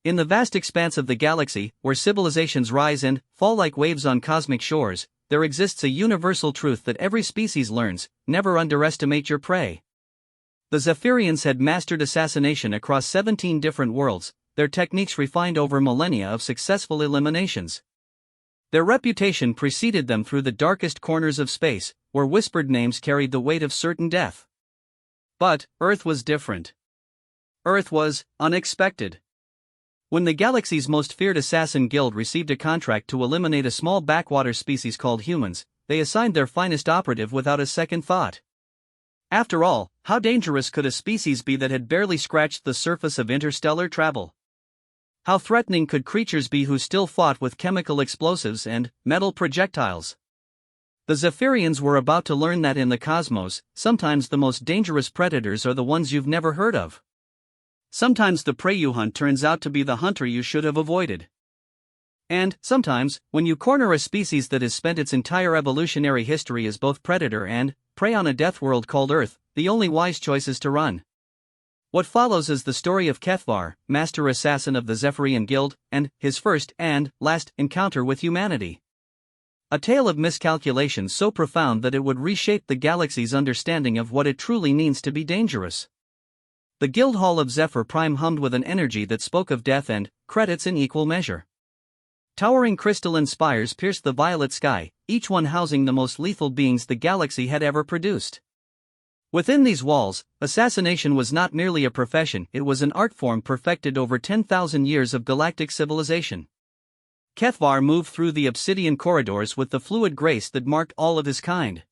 In the vast expanse of the galaxy, where civilizations rise and fall like waves on cosmic shores, there exists a universal truth that every species learns: never underestimate your prey. The Zephyrians had mastered assassination across 17 different worlds, their techniques refined over millennia of successful eliminations. Their reputation preceded them through the darkest corners of space, where whispered names carried the weight of certain death. But Earth was different. Earth was unexpected. When the galaxy's most feared assassin guild received a contract to eliminate a small backwater species called humans, they assigned their finest operative without a second thought. After all, how dangerous could a species be that had barely scratched the surface of interstellar travel? How threatening could creatures be who still fought with chemical explosives and metal projectiles? The Zephyrians were about to learn that in the cosmos, sometimes the most dangerous predators are the ones you've never heard of. Sometimes the prey you hunt turns out to be the hunter you should have avoided. And, sometimes, when you corner a species that has spent its entire evolutionary history as both predator and prey on a death world called Earth, the only wise choice is to run. What follows is the story of Kethvar, master assassin of the Zephyrian Guild, and his first and last encounter with humanity. A tale of miscalculation so profound that it would reshape the galaxy's understanding of what it truly means to be dangerous. The Guild Hall of Zephyr Prime hummed with an energy that spoke of death and credits in equal measure. Towering crystalline spires pierced the violet sky, each one housing the most lethal beings the galaxy had ever produced. Within these walls, assassination was not merely a profession, it was an art form perfected over 10,000 years of galactic civilization. Kethvar moved through the obsidian corridors with the fluid grace that marked all of his kind.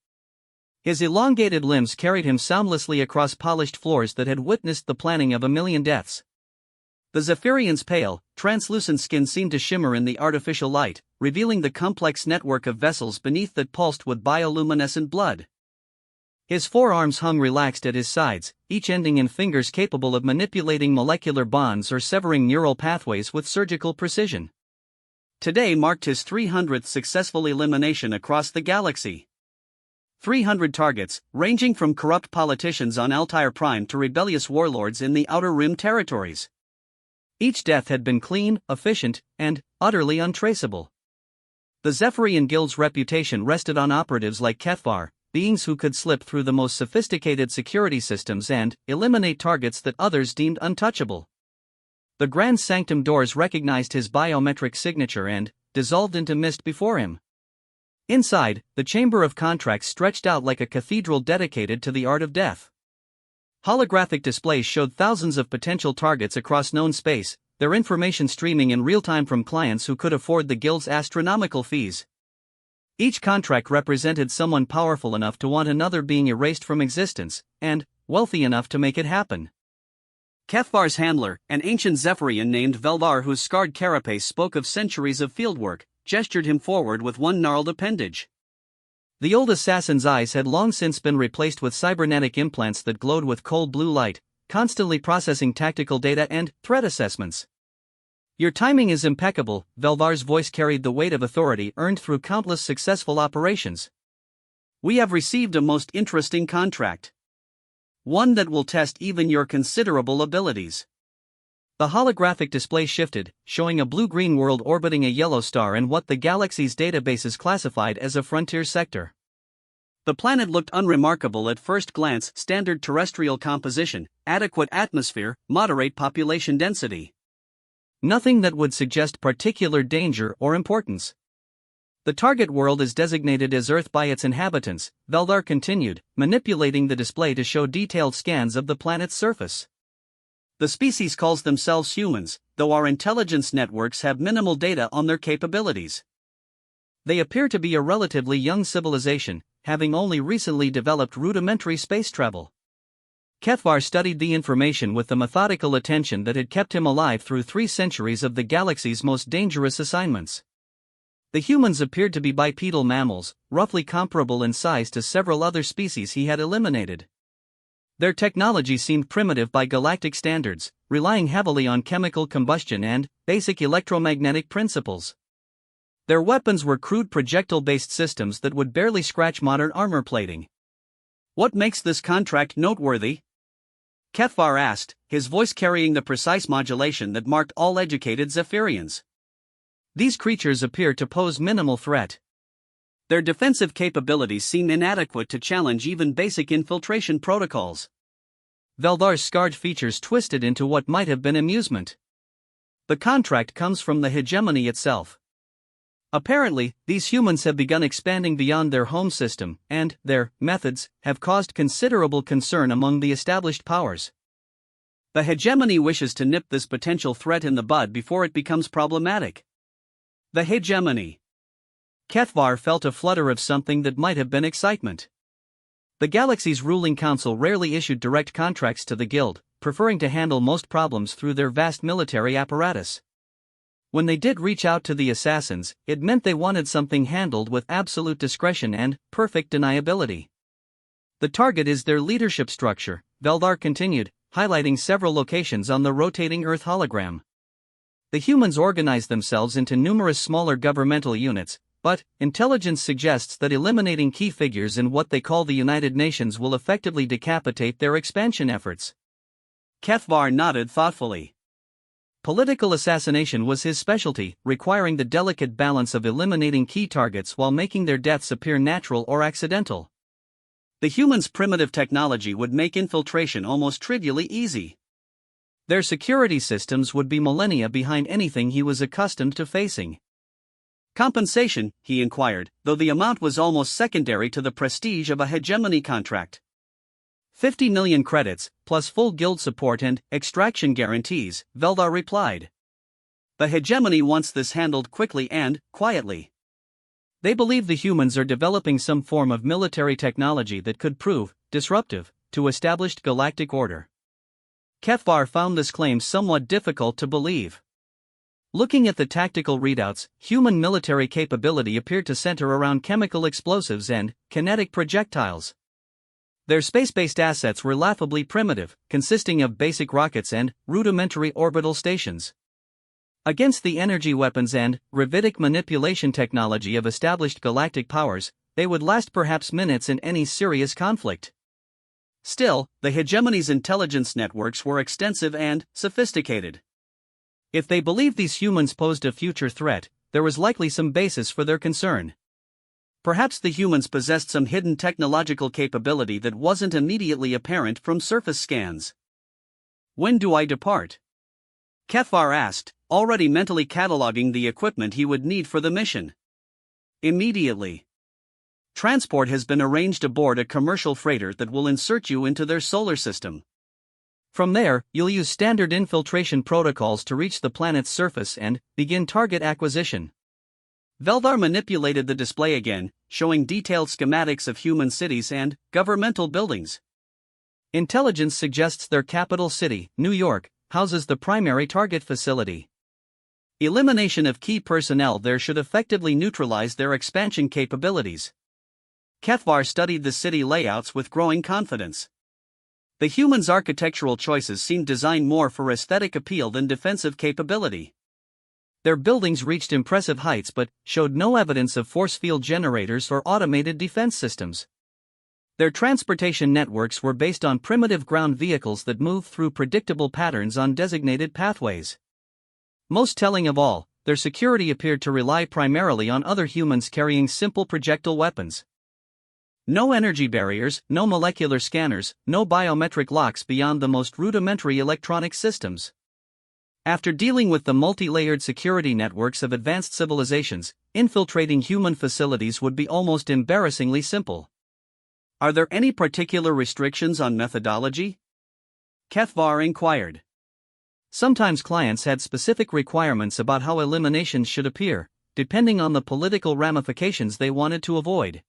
His elongated limbs carried him soundlessly across polished floors that had witnessed the planning of a million deaths. The Zephyrian's pale, translucent skin seemed to shimmer in the artificial light, revealing the complex network of vessels beneath that pulsed with bioluminescent blood. His forearms hung relaxed at his sides, each ending in fingers capable of manipulating molecular bonds or severing neural pathways with surgical precision. Today marked his 300th successful elimination across the galaxy. 300 targets, ranging from corrupt politicians on Altair Prime to rebellious warlords in the Outer Rim territories. Each death had been clean, efficient, and utterly untraceable. The Zephyrian Guild's reputation rested on operatives like Kethvar, beings who could slip through the most sophisticated security systems and eliminate targets that others deemed untouchable. The Grand Sanctum doors recognized his biometric signature and dissolved into mist before him. Inside, the Chamber of Contracts stretched out like a cathedral dedicated to the art of death. Holographic displays showed thousands of potential targets across known space, their information streaming in real time from clients who could afford the Guild's astronomical fees. Each contract represented someone powerful enough to want another being erased from existence, and wealthy enough to make it happen. Kethvar's handler, an ancient Zephyrian named Velvar whose scarred carapace spoke of centuries of fieldwork, gestured him forward with one gnarled appendage. The old assassin's eyes had long since been replaced with cybernetic implants that glowed with cold blue light, constantly processing tactical data and threat assessments. Your timing is impeccable, Velvar's voice carried the weight of authority earned through countless successful operations. We have received a most interesting contract. One that will test even your considerable abilities. The holographic display shifted, showing a blue-green world orbiting a yellow star and what the galaxy's databases classified as a frontier sector. The planet looked unremarkable at first glance: standard terrestrial composition, adequate atmosphere, moderate population density. Nothing that would suggest particular danger or importance. The target world is designated as Earth by its inhabitants, Velvar continued, manipulating the display to show detailed scans of the planet's surface. The species calls themselves humans, though our intelligence networks have minimal data on their capabilities. They appear to be a relatively young civilization, having only recently developed rudimentary space travel. Kethvar studied the information with the methodical attention that had kept him alive through 3 centuries of the galaxy's most dangerous assignments. The humans appeared to be bipedal mammals, roughly comparable in size to several other species he had eliminated. Their technology seemed primitive by galactic standards, relying heavily on chemical combustion and basic electromagnetic principles. Their weapons were crude projectile-based systems that would barely scratch modern armor plating. What makes this contract noteworthy? Kethvar asked, his voice carrying the precise modulation that marked all educated Zephyrians. These creatures appear to pose minimal threat. Their defensive capabilities seem inadequate to challenge even basic infiltration protocols. Veldar's scarred features twisted into what might have been amusement. The contract comes from the hegemony itself. Apparently, these humans have begun expanding beyond their home system, and their methods have caused considerable concern among the established powers. The hegemony wishes to nip this potential threat in the bud before it becomes problematic. The hegemony. Kethvar felt a flutter of something that might have been excitement. The galaxy's ruling council rarely issued direct contracts to the guild, preferring to handle most problems through their vast military apparatus. When they did reach out to the assassins, it meant they wanted something handled with absolute discretion and perfect deniability. The target is their leadership structure, Veldar continued, highlighting several locations on the rotating Earth hologram. The humans organize themselves into numerous smaller governmental units, but intelligence suggests that eliminating key figures in what they call the United Nations will effectively decapitate their expansion efforts. Kethvar nodded thoughtfully. Political assassination was his specialty, requiring the delicate balance of eliminating key targets while making their deaths appear natural or accidental. The humans' primitive technology would make infiltration almost trivially easy. Their security systems would be millennia behind anything he was accustomed to facing. Compensation, he inquired, though the amount was almost secondary to the prestige of a hegemony contract. 50 million credits, plus full guild support and extraction guarantees, Veldar replied. The hegemony wants this handled quickly and quietly. They believe the humans are developing some form of military technology that could prove disruptive to established galactic order. Kethvar found this claim somewhat difficult to believe. Looking at the tactical readouts, human military capability appeared to center around chemical explosives and kinetic projectiles. Their space-based assets were laughably primitive, consisting of basic rockets and rudimentary orbital stations. Against the energy weapons and gravitic manipulation technology of established galactic powers, they would last perhaps minutes in any serious conflict. Still, the hegemony's intelligence networks were extensive and sophisticated. If they believed these humans posed a future threat, there was likely some basis for their concern. Perhaps the humans possessed some hidden technological capability that wasn't immediately apparent from surface scans. When do I depart? Kethvar asked, already mentally cataloging the equipment he would need for the mission. Immediately. Transport has been arranged aboard a commercial freighter that will insert you into their solar system. From there, you'll use standard infiltration protocols to reach the planet's surface and begin target acquisition. Veldar manipulated the display again, showing detailed schematics of human cities and governmental buildings. Intelligence suggests their capital city, New York, houses the primary target facility. Elimination of key personnel there should effectively neutralize their expansion capabilities. Kethvar studied the city layouts with growing confidence. The humans' architectural choices seemed designed more for aesthetic appeal than defensive capability. Their buildings reached impressive heights but showed no evidence of force field generators or automated defense systems. Their transportation networks were based on primitive ground vehicles that moved through predictable patterns on designated pathways. Most telling of all, their security appeared to rely primarily on other humans carrying simple projectile weapons. No energy barriers, no molecular scanners, no biometric locks beyond the most rudimentary electronic systems. After dealing with the multi-layered security networks of advanced civilizations, infiltrating human facilities would be almost embarrassingly simple. Are there any particular restrictions on methodology? Kethvar inquired. Sometimes clients had specific requirements about how eliminations should appear, depending on the political ramifications they wanted to avoid.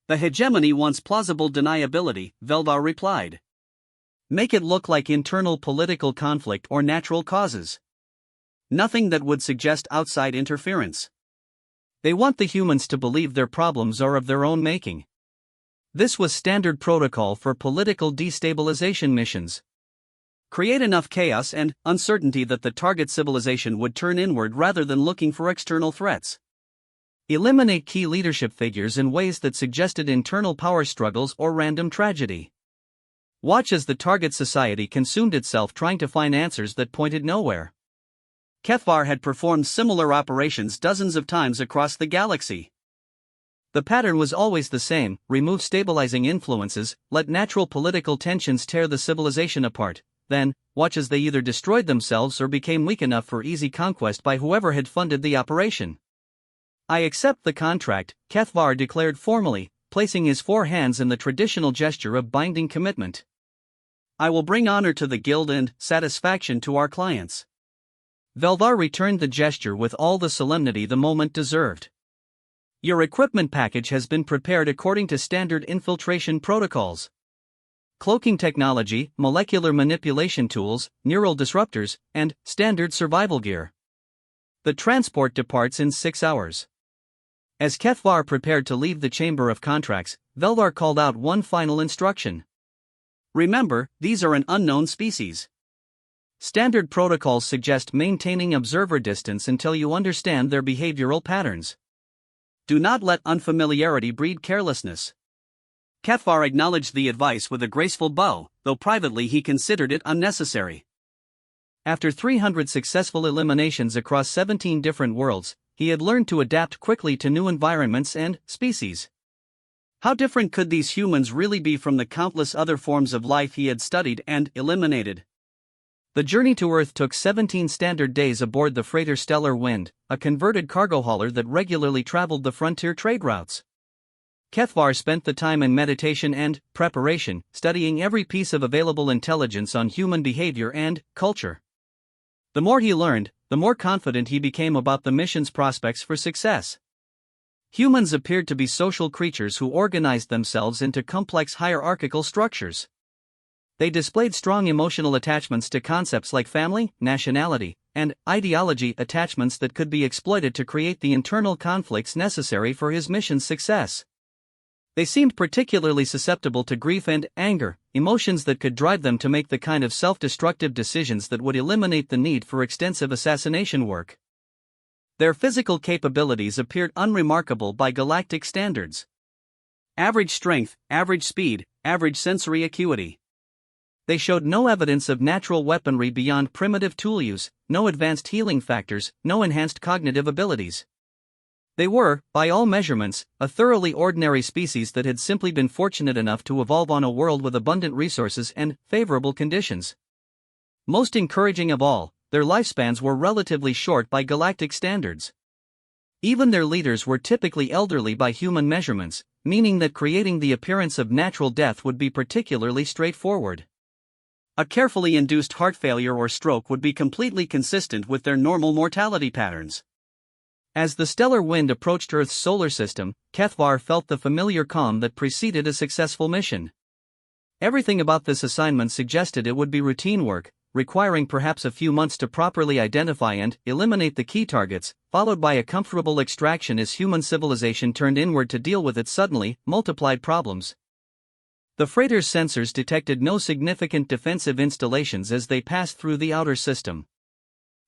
The hegemony wants plausible deniability, Veldar replied. Make it look like internal political conflict or natural causes. Nothing that would suggest outside interference. They want the humans to believe their problems are of their own making. This was standard protocol for political destabilization missions. Create enough chaos and uncertainty that the target civilization would turn inward rather than looking for external threats. Eliminate key leadership figures in ways that suggested internal power struggles or random tragedy. Watch as the target society consumed itself trying to find answers that pointed nowhere. Kefvar had performed similar operations dozens of times across the galaxy. The pattern was always the same: remove stabilizing influences, let natural political tensions tear the civilization apart, then watch as they either destroyed themselves or became weak enough for easy conquest by whoever had funded the operation. "I accept the contract," Kefvar declared formally, placing his four hands in the traditional gesture of binding commitment. "I will bring honor to the guild and satisfaction to our clients." Velvar returned the gesture with all the solemnity the moment deserved. "Your equipment package has been prepared according to standard infiltration protocols. Cloaking technology, molecular manipulation tools, neural disruptors, and standard survival gear. The transport departs in 6 hours." As Kefvar prepared to leave the Chamber of Contracts, Velvar called out one final instruction. "Remember, these are an unknown species. Standard protocols suggest maintaining observer distance until you understand their behavioral patterns. Do not let unfamiliarity breed carelessness." Kefvar acknowledged the advice with a graceful bow, though privately he considered it unnecessary. After 300 successful eliminations across 17 different worlds, he had learned to adapt quickly to new environments and species. How different could these humans really be from the countless other forms of life he had studied and eliminated? The journey to Earth took 17 standard days aboard the freighter Stellar Wind, a converted cargo hauler that regularly traveled the frontier trade routes. Kefvar spent the time in meditation and preparation, studying every piece of available intelligence on human behavior and culture. The more he learned, the more confident he became about the mission's prospects for success. Humans appeared to be social creatures who organized themselves into complex hierarchical structures. They displayed strong emotional attachments to concepts like family, nationality, and ideology, attachments that could be exploited to create the internal conflicts necessary for his mission's success. They seemed particularly susceptible to grief and anger, emotions that could drive them to make the kind of self-destructive decisions that would eliminate the need for extensive assassination work. Their physical capabilities appeared unremarkable by galactic standards. Average strength, average speed, average sensory acuity. They showed no evidence of natural weaponry beyond primitive tool use, no advanced healing factors, no enhanced cognitive abilities. They were, by all measurements, a thoroughly ordinary species that had simply been fortunate enough to evolve on a world with abundant resources and favorable conditions. Most encouraging of all, their lifespans were relatively short by galactic standards. Even their leaders were typically elderly by human measurements, meaning that creating the appearance of natural death would be particularly straightforward. A carefully induced heart failure or stroke would be completely consistent with their normal mortality patterns. As the stellar wind approached Earth's solar system, Kefvar felt the familiar calm that preceded a successful mission. Everything about this assignment suggested it would be routine work, requiring perhaps a few months to properly identify and eliminate the key targets, followed by a comfortable extraction as human civilization turned inward to deal with its suddenly multiplied problems. The freighter's sensors detected no significant defensive installations as they passed through the outer system.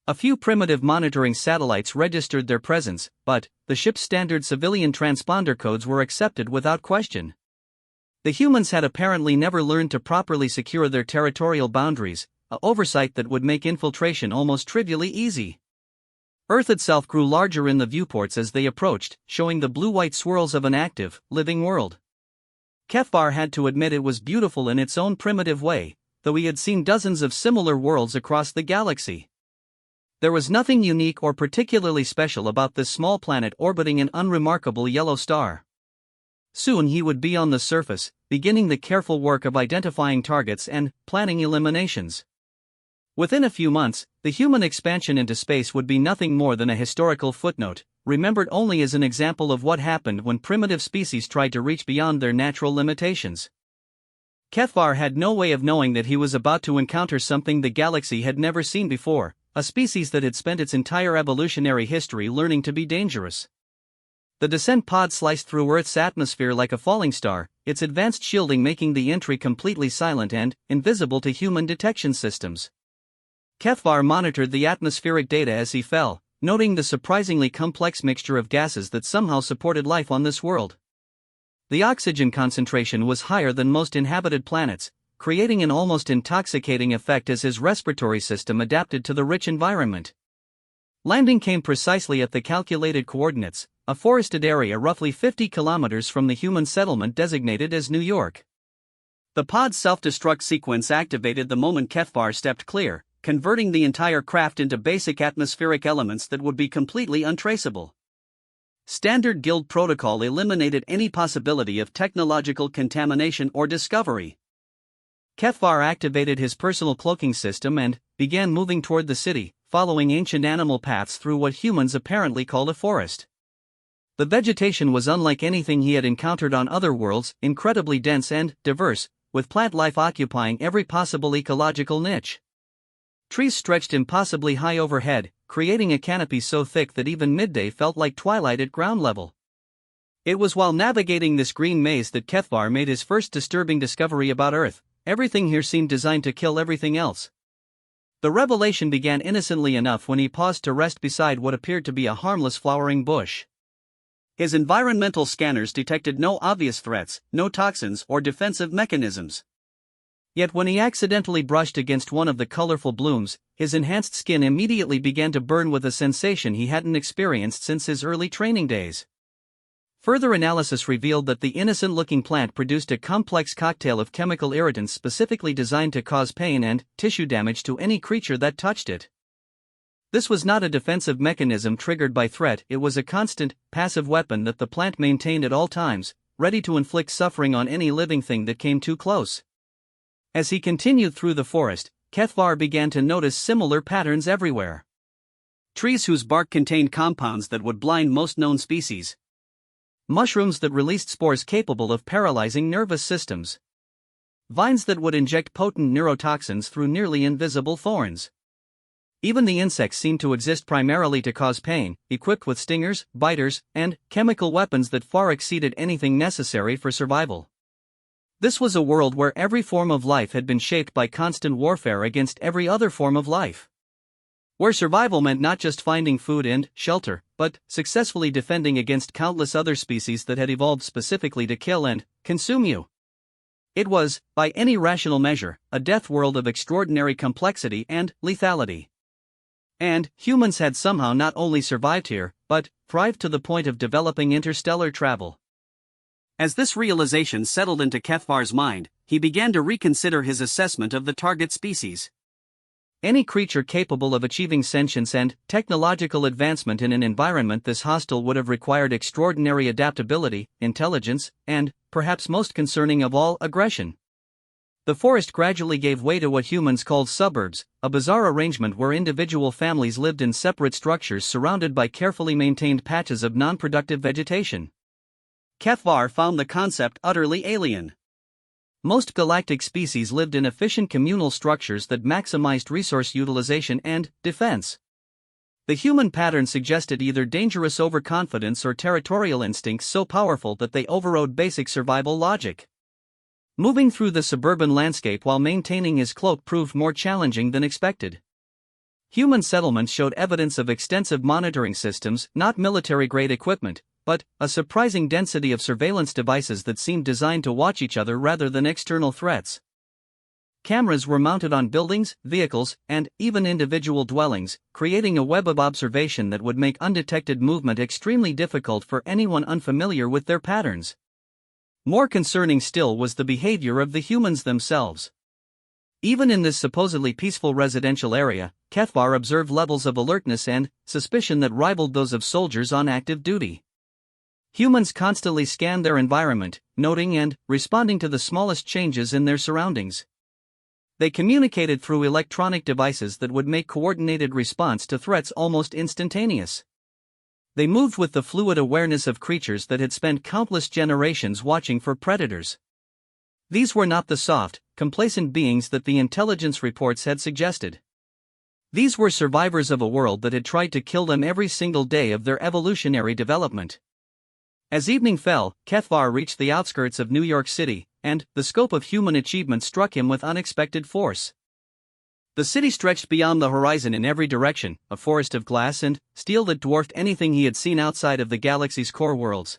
A few primitive monitoring satellites registered their presence, but the ship's standard civilian transponder codes were accepted without question. The humans had apparently never learned to properly secure their territorial boundaries, an oversight that would make infiltration almost trivially easy. Earth itself grew larger in the viewports as they approached, showing the blue-white swirls of an active, living world. Kefvar had to admit it was beautiful in its own primitive way, though he had seen dozens of similar worlds across the galaxy. There was nothing unique or particularly special about this small planet orbiting an unremarkable yellow star. Soon he would be on the surface, beginning the careful work of identifying targets and planning eliminations. Within a few months, the human expansion into space would be nothing more than a historical footnote, remembered only as an example of what happened when primitive species tried to reach beyond their natural limitations. Kefvar had no way of knowing that he was about to encounter something the galaxy had never seen before, a species that had spent its entire evolutionary history learning to be dangerous. The descent pod sliced through Earth's atmosphere like a falling star, its advanced shielding making the entry completely silent and invisible to human detection systems. Kefvar monitored the atmospheric data as he fell, noting the surprisingly complex mixture of gases that somehow supported life on this world. The oxygen concentration was higher than most inhabited planets, creating an almost intoxicating effect as his respiratory system adapted to the rich environment. Landing came precisely at the calculated coordinates, a forested area roughly 50 kilometers from the human settlement designated as New York. The pod's self-destruct sequence activated the moment Kefvar stepped clear, converting the entire craft into basic atmospheric elements that would be completely untraceable. Standard Guild protocol eliminated any possibility of technological contamination or discovery. Kefvar activated his personal cloaking system and began moving toward the city, following ancient animal paths through what humans apparently called a forest. The vegetation was unlike anything he had encountered on other worlds, incredibly dense and diverse, with plant life occupying every possible ecological niche. Trees stretched impossibly high overhead, creating a canopy so thick that even midday felt like twilight at ground level. It was while navigating this green maze that Kefvar made his first disturbing discovery about Earth. Everything here seemed designed to kill everything else. The revelation began innocently enough when he paused to rest beside what appeared to be a harmless flowering bush. His environmental scanners detected no obvious threats, no toxins or defensive mechanisms. Yet when he accidentally brushed against one of the colorful blooms, his enhanced skin immediately began to burn with a sensation he hadn't experienced since his early training days. Further analysis revealed that the innocent-looking plant produced a complex cocktail of chemical irritants specifically designed to cause pain and tissue damage to any creature that touched it. This was not a defensive mechanism triggered by threat, it was a constant, passive weapon that the plant maintained at all times, ready to inflict suffering on any living thing that came too close. As he continued through the forest, Kefvar began to notice similar patterns everywhere. Trees whose bark contained compounds that would blind most known species. Mushrooms that released spores capable of paralyzing nervous systems. Vines that would inject potent neurotoxins through nearly invisible thorns. Even the insects seemed to exist primarily to cause pain, equipped with stingers, biters, and chemical weapons that far exceeded anything necessary for survival. This was a world where every form of life had been shaped by constant warfare against every other form of life. Where survival meant not just finding food and shelter, but successfully defending against countless other species that had evolved specifically to kill and consume you. It was, by any rational measure, a death world of extraordinary complexity and lethality. And humans had somehow not only survived here, but thrived to the point of developing interstellar travel. As this realization settled into Kefvar's mind, he began to reconsider his assessment of the target species. Any creature capable of achieving sentience and technological advancement in an environment this hostile would have required extraordinary adaptability, intelligence, and, perhaps most concerning of all, aggression. The forest gradually gave way to what humans called suburbs, a bizarre arrangement where individual families lived in separate structures surrounded by carefully maintained patches of non-productive vegetation. Kefvar found the concept utterly alien. Most galactic species lived in efficient communal structures that maximized resource utilization and defense. The human pattern suggested either dangerous overconfidence or territorial instincts so powerful that they overrode basic survival logic. Moving through the suburban landscape while maintaining his cloak proved more challenging than expected. Human settlements showed evidence of extensive monitoring systems, not military-grade equipment, but a surprising density of surveillance devices that seemed designed to watch each other rather than external threats. Cameras were mounted on buildings, vehicles, and even individual dwellings, creating a web of observation that would make undetected movement extremely difficult for anyone unfamiliar with their patterns. More concerning still was the behavior of the humans themselves. Even in this supposedly peaceful residential area, Kefvar observed levels of alertness and suspicion that rivaled those of soldiers on active duty. Humans constantly scanned their environment, noting and responding to the smallest changes in their surroundings. They communicated through electronic devices that would make coordinated response to threats almost instantaneous. They moved with the fluid awareness of creatures that had spent countless generations watching for predators. These were not the soft, complacent beings that the intelligence reports had suggested. These were survivors of a world that had tried to kill them every single day of their evolutionary development. As evening fell, Kefvar reached the outskirts of New York City, and the scope of human achievement struck him with unexpected force. The city stretched beyond the horizon in every direction, a forest of glass and steel that dwarfed anything he had seen outside of the galaxy's core worlds.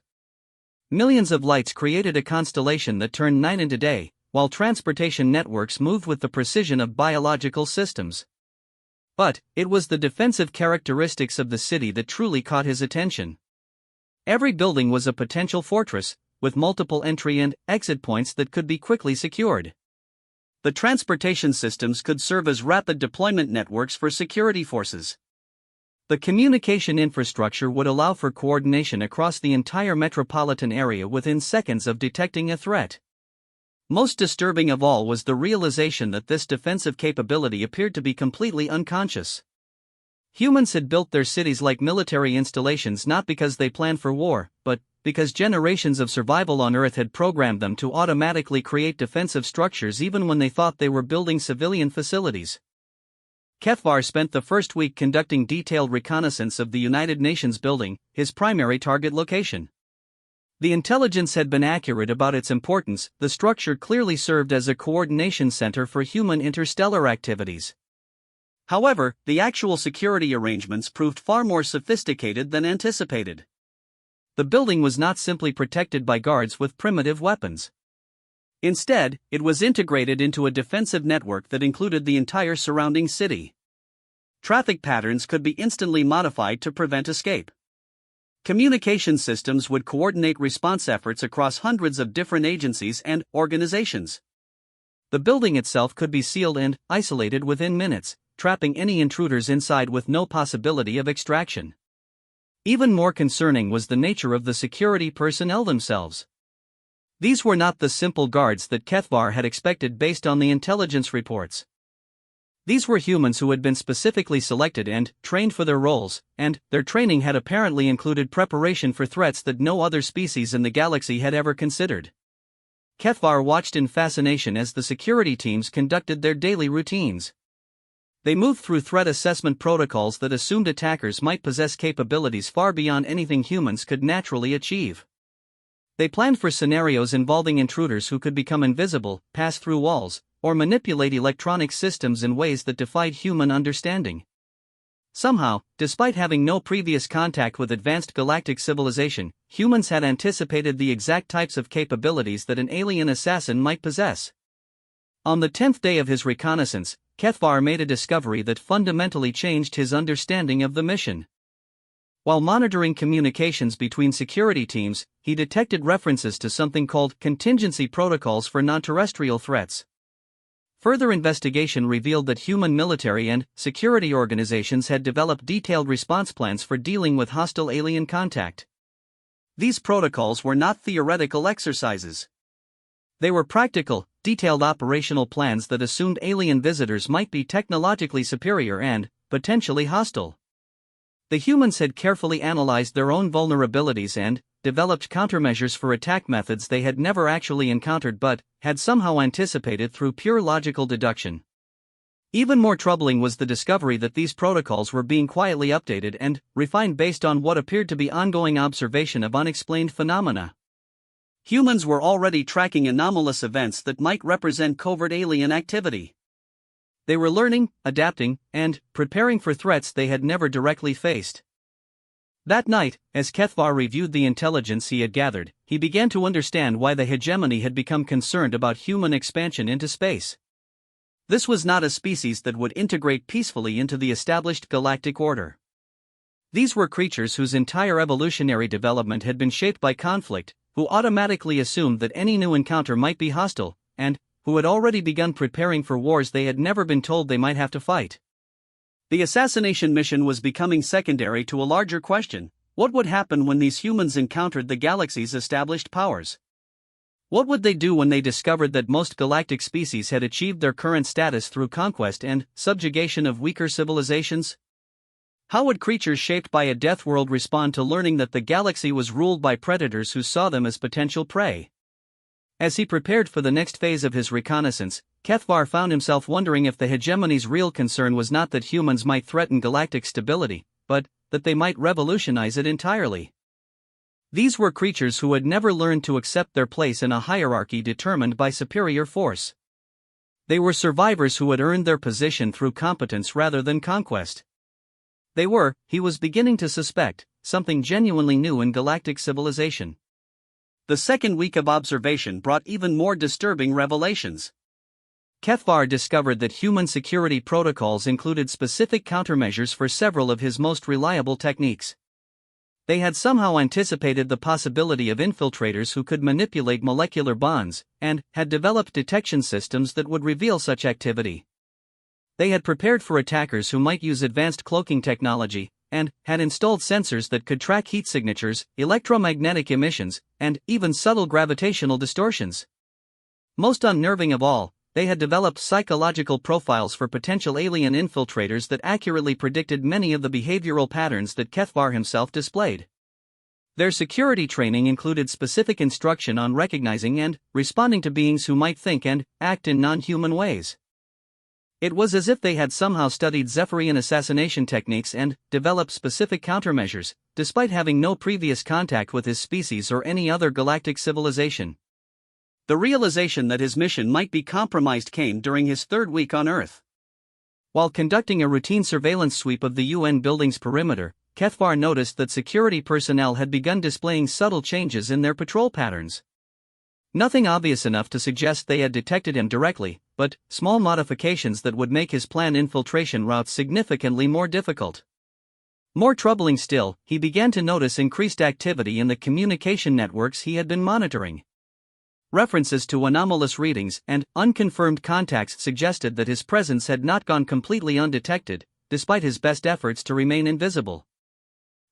Millions of lights created a constellation that turned night into day, while transportation networks moved with the precision of biological systems. But it was the defensive characteristics of the city that truly caught his attention. Every building was a potential fortress, with multiple entry and exit points that could be quickly secured. The transportation systems could serve as rapid deployment networks for security forces. The communication infrastructure would allow for coordination across the entire metropolitan area within seconds of detecting a threat. Most disturbing of all was the realization that this defensive capability appeared to be completely unconscious. Humans had built their cities like military installations not because they planned for war, but because generations of survival on Earth had programmed them to automatically create defensive structures even when they thought they were building civilian facilities. Kethvar spent the first week conducting detailed reconnaissance of the United Nations building, his primary target location. The intelligence had been accurate about its importance. The structure clearly served as a coordination center for human interstellar activities. However, the actual security arrangements proved far more sophisticated than anticipated. The building was not simply protected by guards with primitive weapons. Instead, it was integrated into a defensive network that included the entire surrounding city. Traffic patterns could be instantly modified to prevent escape. Communication systems would coordinate response efforts across hundreds of different agencies and organizations. The building itself could be sealed and isolated within minutes, trapping any intruders inside with no possibility of extraction. Even more concerning was the nature of the security personnel themselves. These were not the simple guards that Kethvar had expected based on the intelligence reports. These were humans who had been specifically selected and trained for their roles, and their training had apparently included preparation for threats that no other species in the galaxy had ever considered. Kethvar watched in fascination as the security teams conducted their daily routines. They moved through threat assessment protocols that assumed attackers might possess capabilities far beyond anything humans could naturally achieve. They planned for scenarios involving intruders who could become invisible, pass through walls, or manipulate electronic systems in ways that defied human understanding. Somehow, despite having no previous contact with advanced galactic civilization, humans had anticipated the exact types of capabilities that an alien assassin might possess. On the 10th day of his reconnaissance, Kethvar made a discovery that fundamentally changed his understanding of the mission. While monitoring communications between security teams, he detected references to something called contingency protocols for non-terrestrial threats. Further investigation revealed that human military and security organizations had developed detailed response plans for dealing with hostile alien contact. These protocols were not theoretical exercises. They were practical, detailed operational plans that assumed alien visitors might be technologically superior and, potentially hostile. The humans had carefully analyzed their own vulnerabilities and developed countermeasures for attack methods they had never actually encountered but had somehow anticipated through pure logical deduction. Even more troubling was the discovery that these protocols were being quietly updated and refined based on what appeared to be ongoing observation of unexplained phenomena. Humans were already tracking anomalous events that might represent covert alien activity. They were learning, adapting, and preparing for threats they had never directly faced. That night, as Kethvar reviewed the intelligence he had gathered, he began to understand why the hegemony had become concerned about human expansion into space. This was not a species that would integrate peacefully into the established galactic order. These were creatures whose entire evolutionary development had been shaped by conflict, who automatically assumed that any new encounter might be hostile, and who had already begun preparing for wars they had never been told they might have to fight. The assassination mission was becoming secondary to a larger question: what would happen when these humans encountered the galaxy's established powers? What would they do when they discovered that most galactic species had achieved their current status through conquest and subjugation of weaker civilizations? How would creatures shaped by a death world respond to learning that the galaxy was ruled by predators who saw them as potential prey? As he prepared for the next phase of his reconnaissance, Kethvar found himself wondering if the hegemony's real concern was not that humans might threaten galactic stability, but that they might revolutionize it entirely. These were creatures who had never learned to accept their place in a hierarchy determined by superior force. They were survivors who had earned their position through competence rather than conquest. They were, he was beginning to suspect, something genuinely new in galactic civilization. The second week of observation brought even more disturbing revelations. HFY discovered that human security protocols included specific countermeasures for several of his most reliable techniques. They had somehow anticipated the possibility of infiltrators who could manipulate molecular bonds, and had developed detection systems that would reveal such activity. They had prepared for attackers who might use advanced cloaking technology, and had installed sensors that could track heat signatures, electromagnetic emissions, and even subtle gravitational distortions. Most unnerving of all, they had developed psychological profiles for potential alien infiltrators that accurately predicted many of the behavioral patterns that HFY himself displayed. Their security training included specific instruction on recognizing and responding to beings who might think and act in non-human ways. It was as if they had somehow studied Zephyrian assassination techniques and developed specific countermeasures, despite having no previous contact with his species or any other galactic civilization. The realization that his mission might be compromised came during his third week on Earth. While conducting a routine surveillance sweep of the UN building's perimeter, HFY noticed that security personnel had begun displaying subtle changes in their patrol patterns. Nothing obvious enough to suggest they had detected him directly, but small modifications that would make his planned infiltration routes significantly more difficult. More troubling still, he began to notice increased activity in the communication networks he had been monitoring. References to anomalous readings and unconfirmed contacts suggested that his presence had not gone completely undetected, despite his best efforts to remain invisible.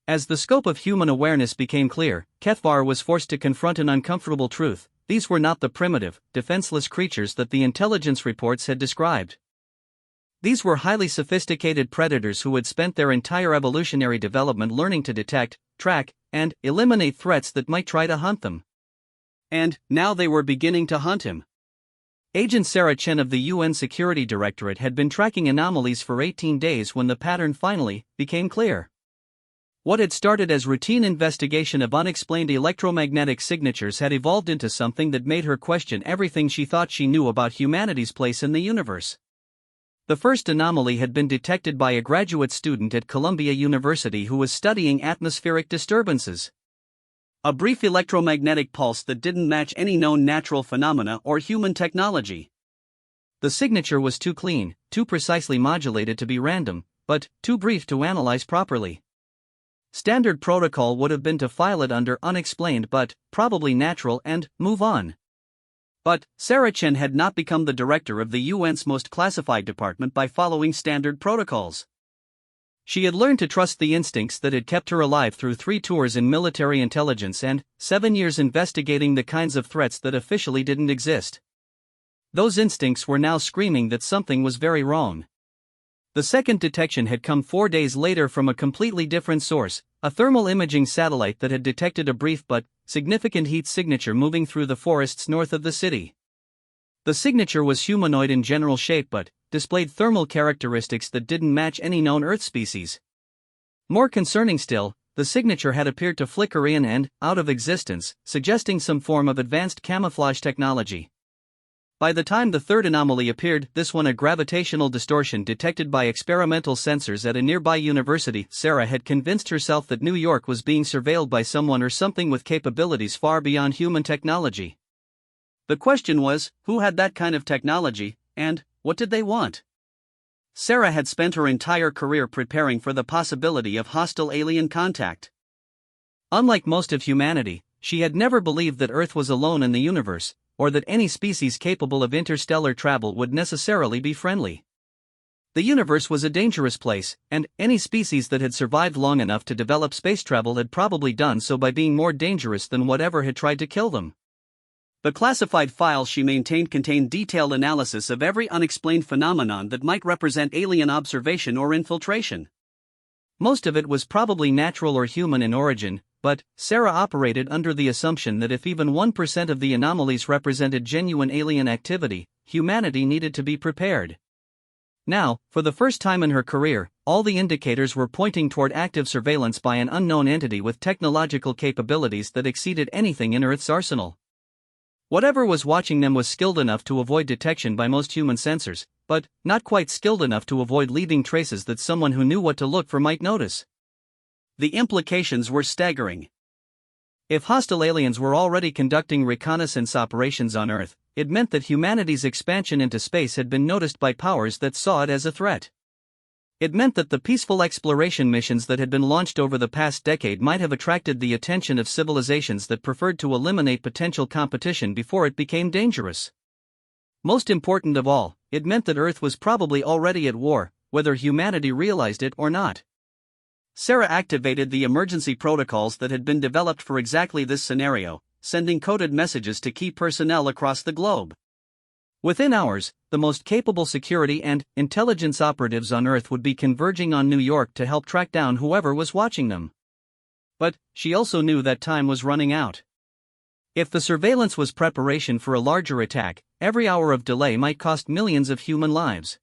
As the scope of human awareness became clear, HFY was forced to confront an uncomfortable truth: these were not the primitive, defenseless creatures that the intelligence reports had described. These were highly sophisticated predators who had spent their entire evolutionary development learning to detect, track, and eliminate threats that might try to hunt them. And now they were beginning to hunt him. Agent Sarah Chen of the UN Security Directorate had been tracking anomalies for 18 days when the pattern finally became clear. What had started as routine investigation of unexplained electromagnetic signatures had evolved into something that made her question everything she thought she knew about humanity's place in the universe. The first anomaly had been detected by a graduate student at Columbia University who was studying atmospheric disturbances. A brief electromagnetic pulse that didn't match any known natural phenomena or human technology. The signature was too clean, too precisely modulated to be random, but too brief to analyze properly. Standard protocol would have been to file it under unexplained but probably natural and move on. But Sarah Chen had not become the director of the UN's most classified department by following standard protocols. She had learned to trust the instincts that had kept her alive through 3 tours in military intelligence and 7 years investigating the kinds of threats that officially didn't exist. Those instincts were now screaming that something was very wrong. The second detection had come 4 days later from a completely different source, a thermal imaging satellite that had detected a brief but significant heat signature moving through the forests north of the city. The signature was humanoid in general shape but displayed thermal characteristics that didn't match any known Earth species. More concerning still, the signature had appeared to flicker in and out of existence, suggesting some form of advanced camouflage technology. By the time the third anomaly appeared, this one a gravitational distortion detected by experimental sensors at a nearby university, Sarah had convinced herself that New York was being surveilled by someone or something with capabilities far beyond human technology. The question was, who had that kind of technology, and what did they want? Sarah had spent her entire career preparing for the possibility of hostile alien contact. Unlike most of humanity, she had never believed that Earth was alone in the universe, or that any species capable of interstellar travel would necessarily be friendly. The universe was a dangerous place, and any species that had survived long enough to develop space travel had probably done so by being more dangerous than whatever had tried to kill them. The classified files she maintained contained detailed analysis of every unexplained phenomenon that might represent alien observation or infiltration. Most of it was probably natural or human in origin, but Sarah operated under the assumption that if even 1% of the anomalies represented genuine alien activity, humanity needed to be prepared. Now, for the first time in her career, all the indicators were pointing toward active surveillance by an unknown entity with technological capabilities that exceeded anything in Earth's arsenal. Whatever was watching them was skilled enough to avoid detection by most human sensors, but not quite skilled enough to avoid leaving traces that someone who knew what to look for might notice. The implications were staggering. If hostile aliens were already conducting reconnaissance operations on Earth, it meant that humanity's expansion into space had been noticed by powers that saw it as a threat. It meant that the peaceful exploration missions that had been launched over the past decade might have attracted the attention of civilizations that preferred to eliminate potential competition before it became dangerous. Most important of all, it meant that Earth was probably already at war, whether humanity realized it or not. Sarah activated the emergency protocols that had been developed for exactly this scenario, sending coded messages to key personnel across the globe. Within hours, the most capable security and intelligence operatives on Earth would be converging on New York to help track down whoever was watching them. But she also knew that time was running out. If the surveillance was preparation for a larger attack, every hour of delay might cost millions of human lives.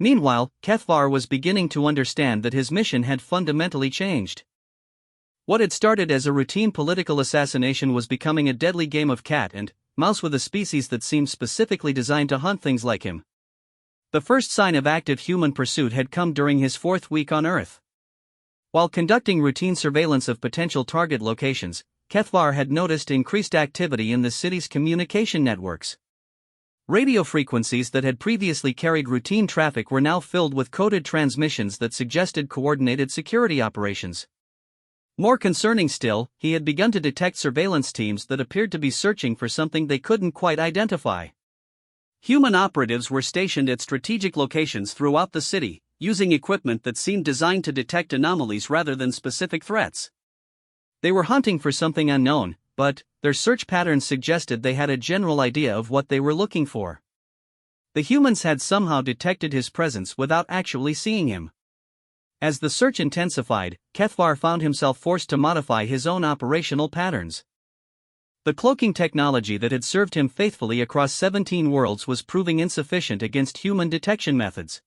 Meanwhile, Kethvar was beginning to understand that his mission had fundamentally changed. What had started as a routine political assassination was becoming a deadly game of cat and mouse with a species that seemed specifically designed to hunt things like him. The first sign of active human pursuit had come during his 4th week on Earth. While conducting routine surveillance of potential target locations, Kethvar had noticed increased activity in the city's communication networks. Radio frequencies that had previously carried routine traffic were now filled with coded transmissions that suggested coordinated security operations. More concerning still, he had begun to detect surveillance teams that appeared to be searching for something they couldn't quite identify. Human operatives were stationed at strategic locations throughout the city, using equipment that seemed designed to detect anomalies rather than specific threats. They were hunting for something unknown, but their search patterns suggested they had a general idea of what they were looking for. The humans had somehow detected his presence without actually seeing him. As the search intensified, Kethvar found himself forced to modify his own operational patterns. The cloaking technology that had served him faithfully across 17 worlds was proving insufficient against human detection methods.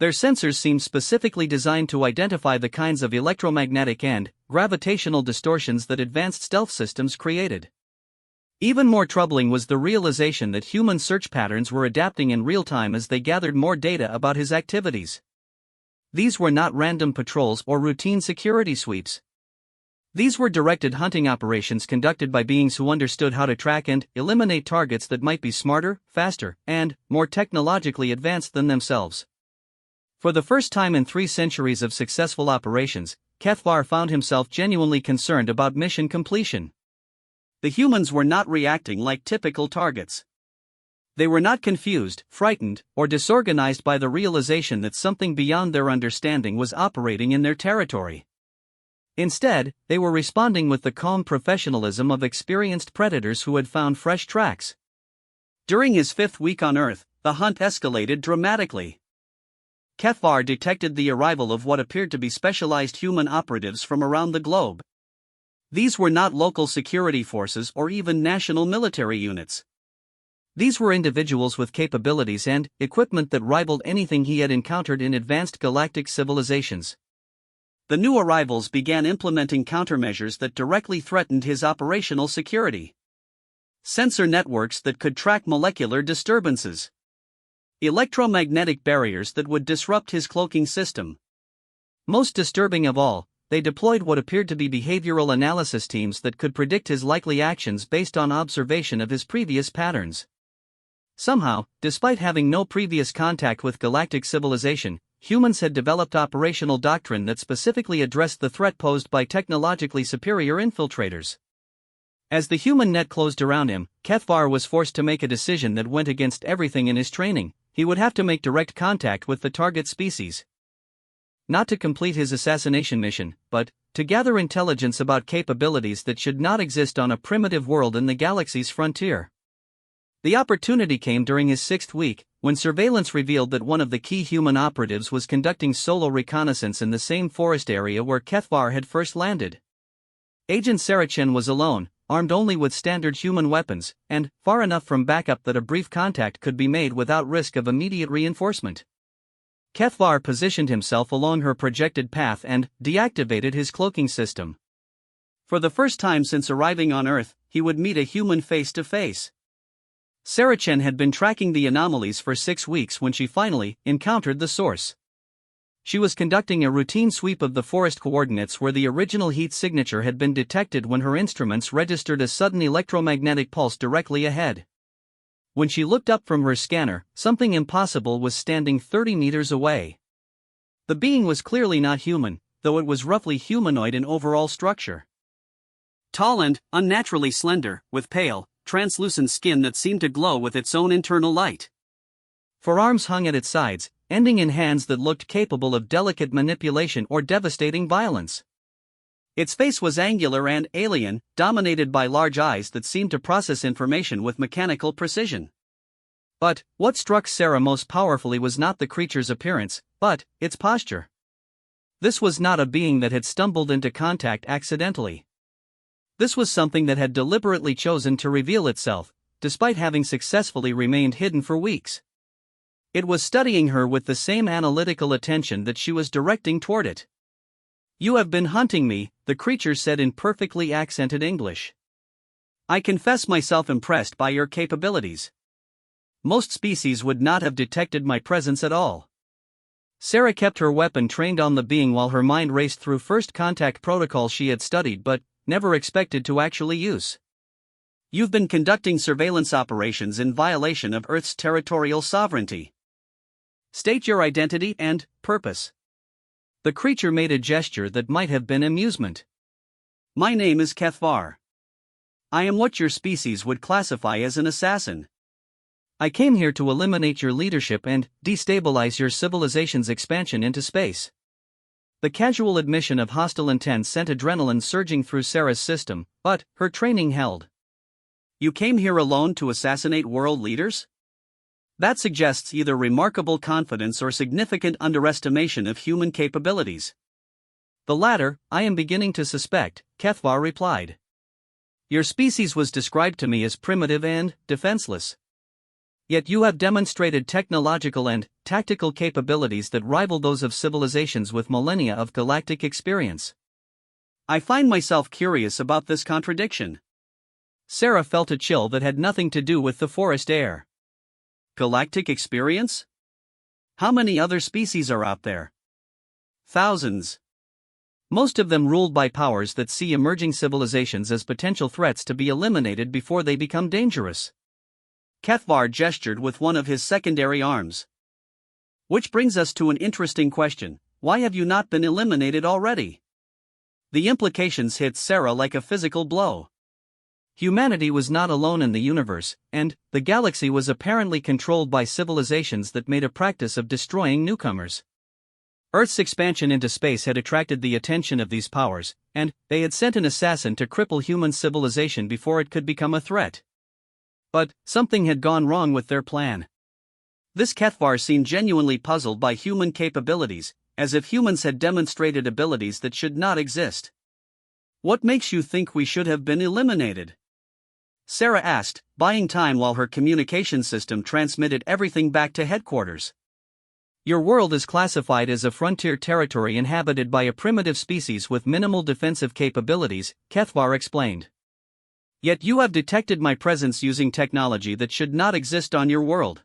Their sensors seemed specifically designed to identify the kinds of electromagnetic and gravitational distortions that advanced stealth systems created. Even more troubling was the realization that human search patterns were adapting in real time as they gathered more data about his activities. These were not random patrols or routine security sweeps. These were directed hunting operations conducted by beings who understood how to track and eliminate targets that might be smarter, faster, and more technologically advanced than themselves. For the first time in 3 centuries of successful operations, Kethvar found himself genuinely concerned about mission completion. The humans were not reacting like typical targets. They were not confused, frightened, or disorganized by the realization that something beyond their understanding was operating in their territory. Instead, they were responding with the calm professionalism of experienced predators who had found fresh tracks. During his 5th week on Earth, the hunt escalated dramatically. Kethvar detected the arrival of what appeared to be specialized human operatives from around the globe. These were not local security forces or even national military units. These were individuals with capabilities and equipment that rivaled anything he had encountered in advanced galactic civilizations. The new arrivals began implementing countermeasures that directly threatened his operational security. Sensor networks that could track molecular disturbances. Electromagnetic barriers that would disrupt his cloaking system. Most disturbing of all, they deployed what appeared to be behavioral analysis teams that could predict his likely actions based on observation of his previous patterns. Somehow, despite having no previous contact with galactic civilization, humans had developed operational doctrine that specifically addressed the threat posed by technologically superior infiltrators. As the human net closed around him, Kethvar was forced to make a decision that went against everything in his training. He would have to make direct contact with the target species. Not to complete his assassination mission, but to gather intelligence about capabilities that should not exist on a primitive world in the galaxy's frontier. The opportunity came during his 6th week, when surveillance revealed that one of the key human operatives was conducting solo reconnaissance in the same forest area where Kethvar had first landed. Agent Saracen was alone, armed only with standard human weapons, and far enough from backup that a brief contact could be made without risk of immediate reinforcement. Kethvar positioned himself along her projected path and deactivated his cloaking system. For the first time since arriving on Earth, he would meet a human face to face. Saracen had been tracking the anomalies for 6 weeks when she finally encountered the source. She was conducting a routine sweep of the forest coordinates where the original heat signature had been detected when her instruments registered a sudden electromagnetic pulse directly ahead. When she looked up from her scanner, something impossible was standing 30 meters away. The being was clearly not human, though it was roughly humanoid in overall structure. Tall and unnaturally slender, with pale, translucent skin that seemed to glow with its own internal light. Forearms hung at its sides, ending in hands that looked capable of delicate manipulation or devastating violence. Its face was angular and alien, dominated by large eyes that seemed to process information with mechanical precision. But what struck Sarah most powerfully was not the creature's appearance, but its posture. This was not a being that had stumbled into contact accidentally. This was something that had deliberately chosen to reveal itself, despite having successfully remained hidden for weeks. It was studying her with the same analytical attention that she was directing toward it. "You have been hunting me," the creature said in perfectly accented English. "I confess myself impressed by your capabilities. Most species would not have detected my presence at all." Sarah kept her weapon trained on the being while her mind raced through first contact protocols she had studied but never expected to actually use. "You've been conducting surveillance operations in violation of Earth's territorial sovereignty. State your identity and purpose." The creature made a gesture that might have been amusement. "My name is Kethvar. I am what your species would classify as an assassin. I came here to eliminate your leadership and destabilize your civilization's expansion into space." The casual admission of hostile intent sent adrenaline surging through Sarah's system, but her training held. "You came here alone to assassinate world leaders? That suggests either remarkable confidence or significant underestimation of human capabilities." "The latter, I am beginning to suspect," Kethvar replied. "Your species was described to me as primitive and defenseless. Yet you have demonstrated technological and tactical capabilities that rival those of civilizations with millennia of galactic experience. I find myself curious about this contradiction." Sarah felt a chill that had nothing to do with the forest air. Galactic experience? How many other species are out there? Thousands. Most of them ruled by powers that see emerging civilizations as potential threats to be eliminated before they become dangerous. Kethvar gestured with one of his secondary arms. "Which brings us to an interesting question: why have you not been eliminated already?" The implications hit Sarah like a physical blow. Humanity was not alone in the universe, and the galaxy was apparently controlled by civilizations that made a practice of destroying newcomers. Earth's expansion into space had attracted the attention of these powers, and they had sent an assassin to cripple human civilization before it could become a threat. But something had gone wrong with their plan. This Kethvar seemed genuinely puzzled by human capabilities, as if humans had demonstrated abilities that should not exist. "What makes you think we should have been eliminated?" Sarah asked, buying time while her communication system transmitted everything back to headquarters. "Your world is classified as a frontier territory inhabited by a primitive species with minimal defensive capabilities," Kethvar explained. "Yet you have detected my presence using technology that should not exist on your world.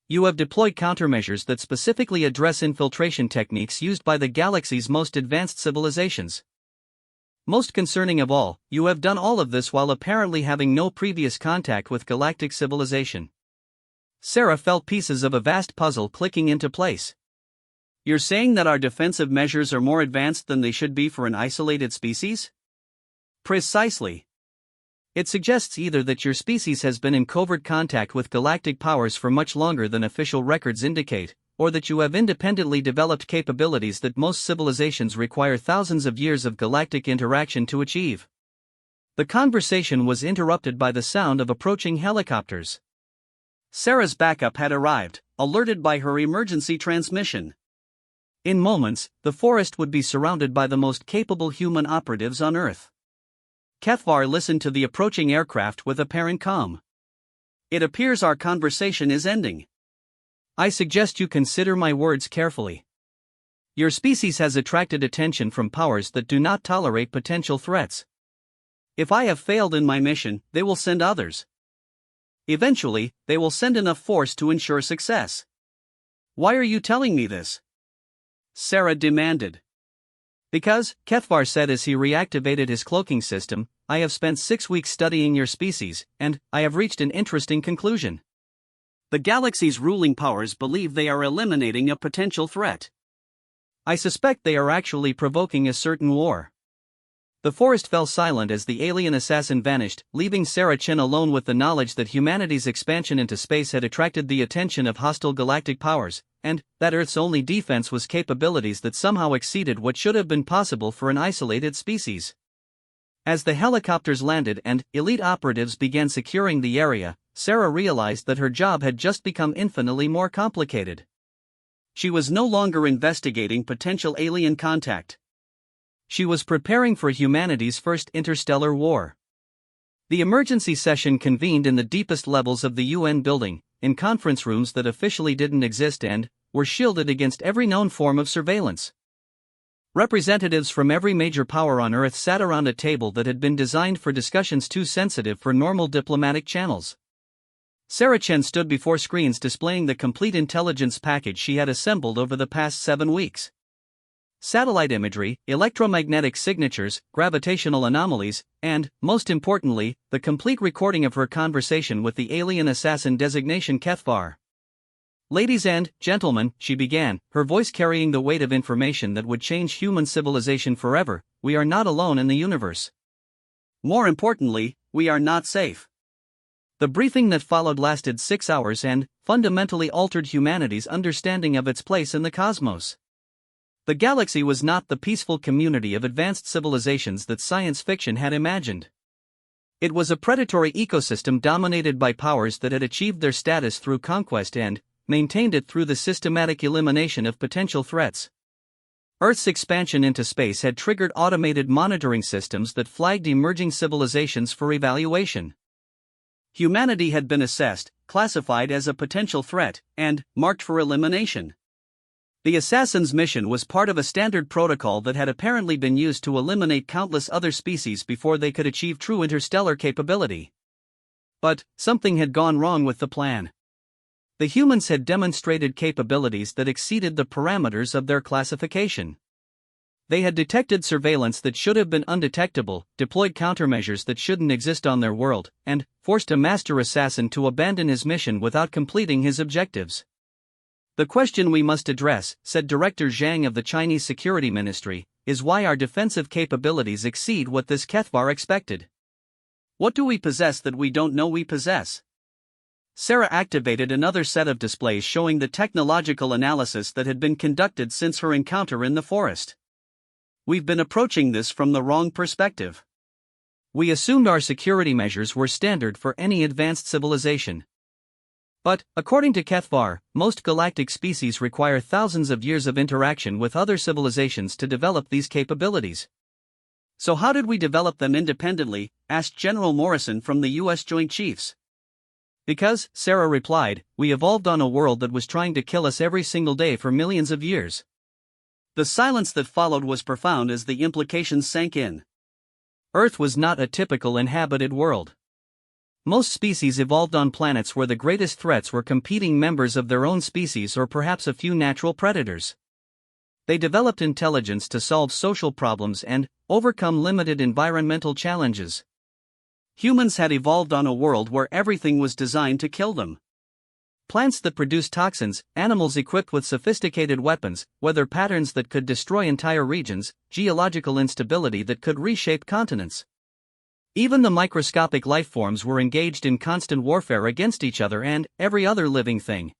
You have deployed countermeasures that specifically address infiltration techniques used by the galaxy's most advanced civilizations. Most concerning of all, you have done all of this while apparently having no previous contact with galactic civilization." Sarah felt pieces of a vast puzzle clicking into place. "You're saying that our defensive measures are more advanced than they should be for an isolated species?" "Precisely. It suggests either that your species has been in covert contact with galactic powers for much longer than official records indicate, or that you have independently developed capabilities that most civilizations require thousands of years of galactic interaction to achieve." The conversation was interrupted by the sound of approaching helicopters. Sarah's backup had arrived, alerted by her emergency transmission. In moments, the forest would be surrounded by the most capable human operatives on Earth. Kethvar listened to the approaching aircraft with apparent calm. "It appears our conversation is ending. I suggest you consider my words carefully. Your species has attracted attention from powers that do not tolerate potential threats. If I have failed in my mission, they will send others. Eventually, they will send enough force to ensure success. Why are you telling me this?" Sarah demanded. Because, Kethvar said as he reactivated his cloaking system, I have spent 6 weeks studying your species, and I have reached an interesting conclusion. The galaxy's ruling powers believe they are eliminating a potential threat. I suspect they are actually provoking a certain war. The forest fell silent as the alien assassin vanished, leaving Sarah Chen alone with the knowledge that humanity's expansion into space had attracted the attention of hostile galactic powers, and that Earth's only defense was capabilities that somehow exceeded what should have been possible for an isolated species. As the helicopters landed and elite operatives began securing the area, Sarah realized that her job had just become infinitely more complicated. She was no longer investigating potential alien contact. She was preparing for humanity's first interstellar war. The emergency session convened in the deepest levels of the UN building, in conference rooms that officially didn't exist and were shielded against every known form of surveillance. Representatives from every major power on Earth sat around a table that had been designed for discussions too sensitive for normal diplomatic channels. Sarah Chen stood before screens displaying the complete intelligence package she had assembled over the past 7 weeks. Satellite imagery, electromagnetic signatures, gravitational anomalies, and, most importantly, the complete recording of her conversation with the alien assassin designation Kethvar. Ladies and gentlemen, she began, her voice carrying the weight of information that would change human civilization forever. We are not alone in the universe. More importantly, we are not safe. The briefing that followed lasted 6 hours and fundamentally altered humanity's understanding of its place in the cosmos. The galaxy was not the peaceful community of advanced civilizations that science fiction had imagined. It was a predatory ecosystem dominated by powers that had achieved their status through conquest and maintained it through the systematic elimination of potential threats. Earth's expansion into space had triggered automated monitoring systems that flagged emerging civilizations for evaluation. Humanity had been assessed, classified as a potential threat, and marked for elimination. The assassin's mission was part of a standard protocol that had apparently been used to eliminate countless other species before they could achieve true interstellar capability. But something had gone wrong with the plan. The humans had demonstrated capabilities that exceeded the parameters of their classification. They had detected surveillance that should have been undetectable, deployed countermeasures that shouldn't exist on their world, and forced a master assassin to abandon his mission without completing his objectives. The question we must address, said Director Zhang of the Chinese Security Ministry, is why our defensive capabilities exceed what this Kethvar expected. What do we possess that we don't know we possess? Sarah activated another set of displays showing the technological analysis that had been conducted since her encounter in the forest. We've been approaching this from the wrong perspective. We assumed our security measures were standard for any advanced civilization. But, according to Kethvar, most galactic species require thousands of years of interaction with other civilizations to develop these capabilities. So how did we develop them independently? Asked General Morrison from the U.S. Joint Chiefs. Because, Sarah replied, we evolved on a world that was trying to kill us every single day for millions of years. The silence that followed was profound as the implications sank in. Earth was not a typical inhabited world. Most species evolved on planets where the greatest threats were competing members of their own species or perhaps a few natural predators. They developed intelligence to solve social problems and overcome limited environmental challenges. Humans had evolved on a world where everything was designed to kill them. Plants that produced toxins, animals equipped with sophisticated weapons, weather patterns that could destroy entire regions, geological instability that could reshape continents. Even the microscopic life forms were engaged in constant warfare against each other and every other living thing.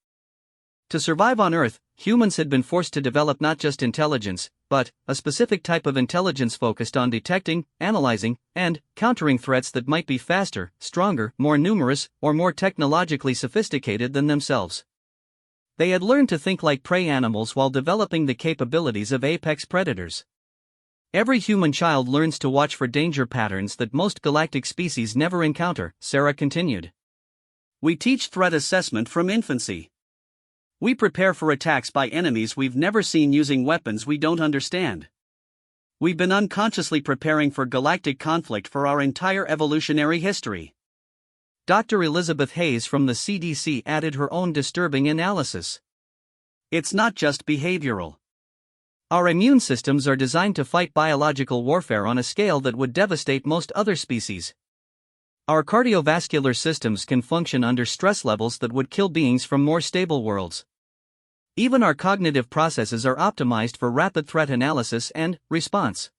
To survive on Earth, humans had been forced to develop not just intelligence, but a specific type of intelligence focused on detecting, analyzing, and countering threats that might be faster, stronger, more numerous, or more technologically sophisticated than themselves. They had learned to think like prey animals while developing the capabilities of apex predators. Every human child learns to watch for danger patterns that most galactic species never encounter, Sarah continued. We teach threat assessment from infancy. We prepare for attacks by enemies we've never seen using weapons we don't understand. We've been unconsciously preparing for galactic conflict for our entire evolutionary history. Dr. Elizabeth Hayes from the CDC added her own disturbing analysis. It's not just behavioral. Our immune systems are designed to fight biological warfare on a scale that would devastate most other species. Our cardiovascular systems can function under stress levels that would kill beings from more stable worlds. Even our cognitive processes are optimized for rapid threat analysis and response.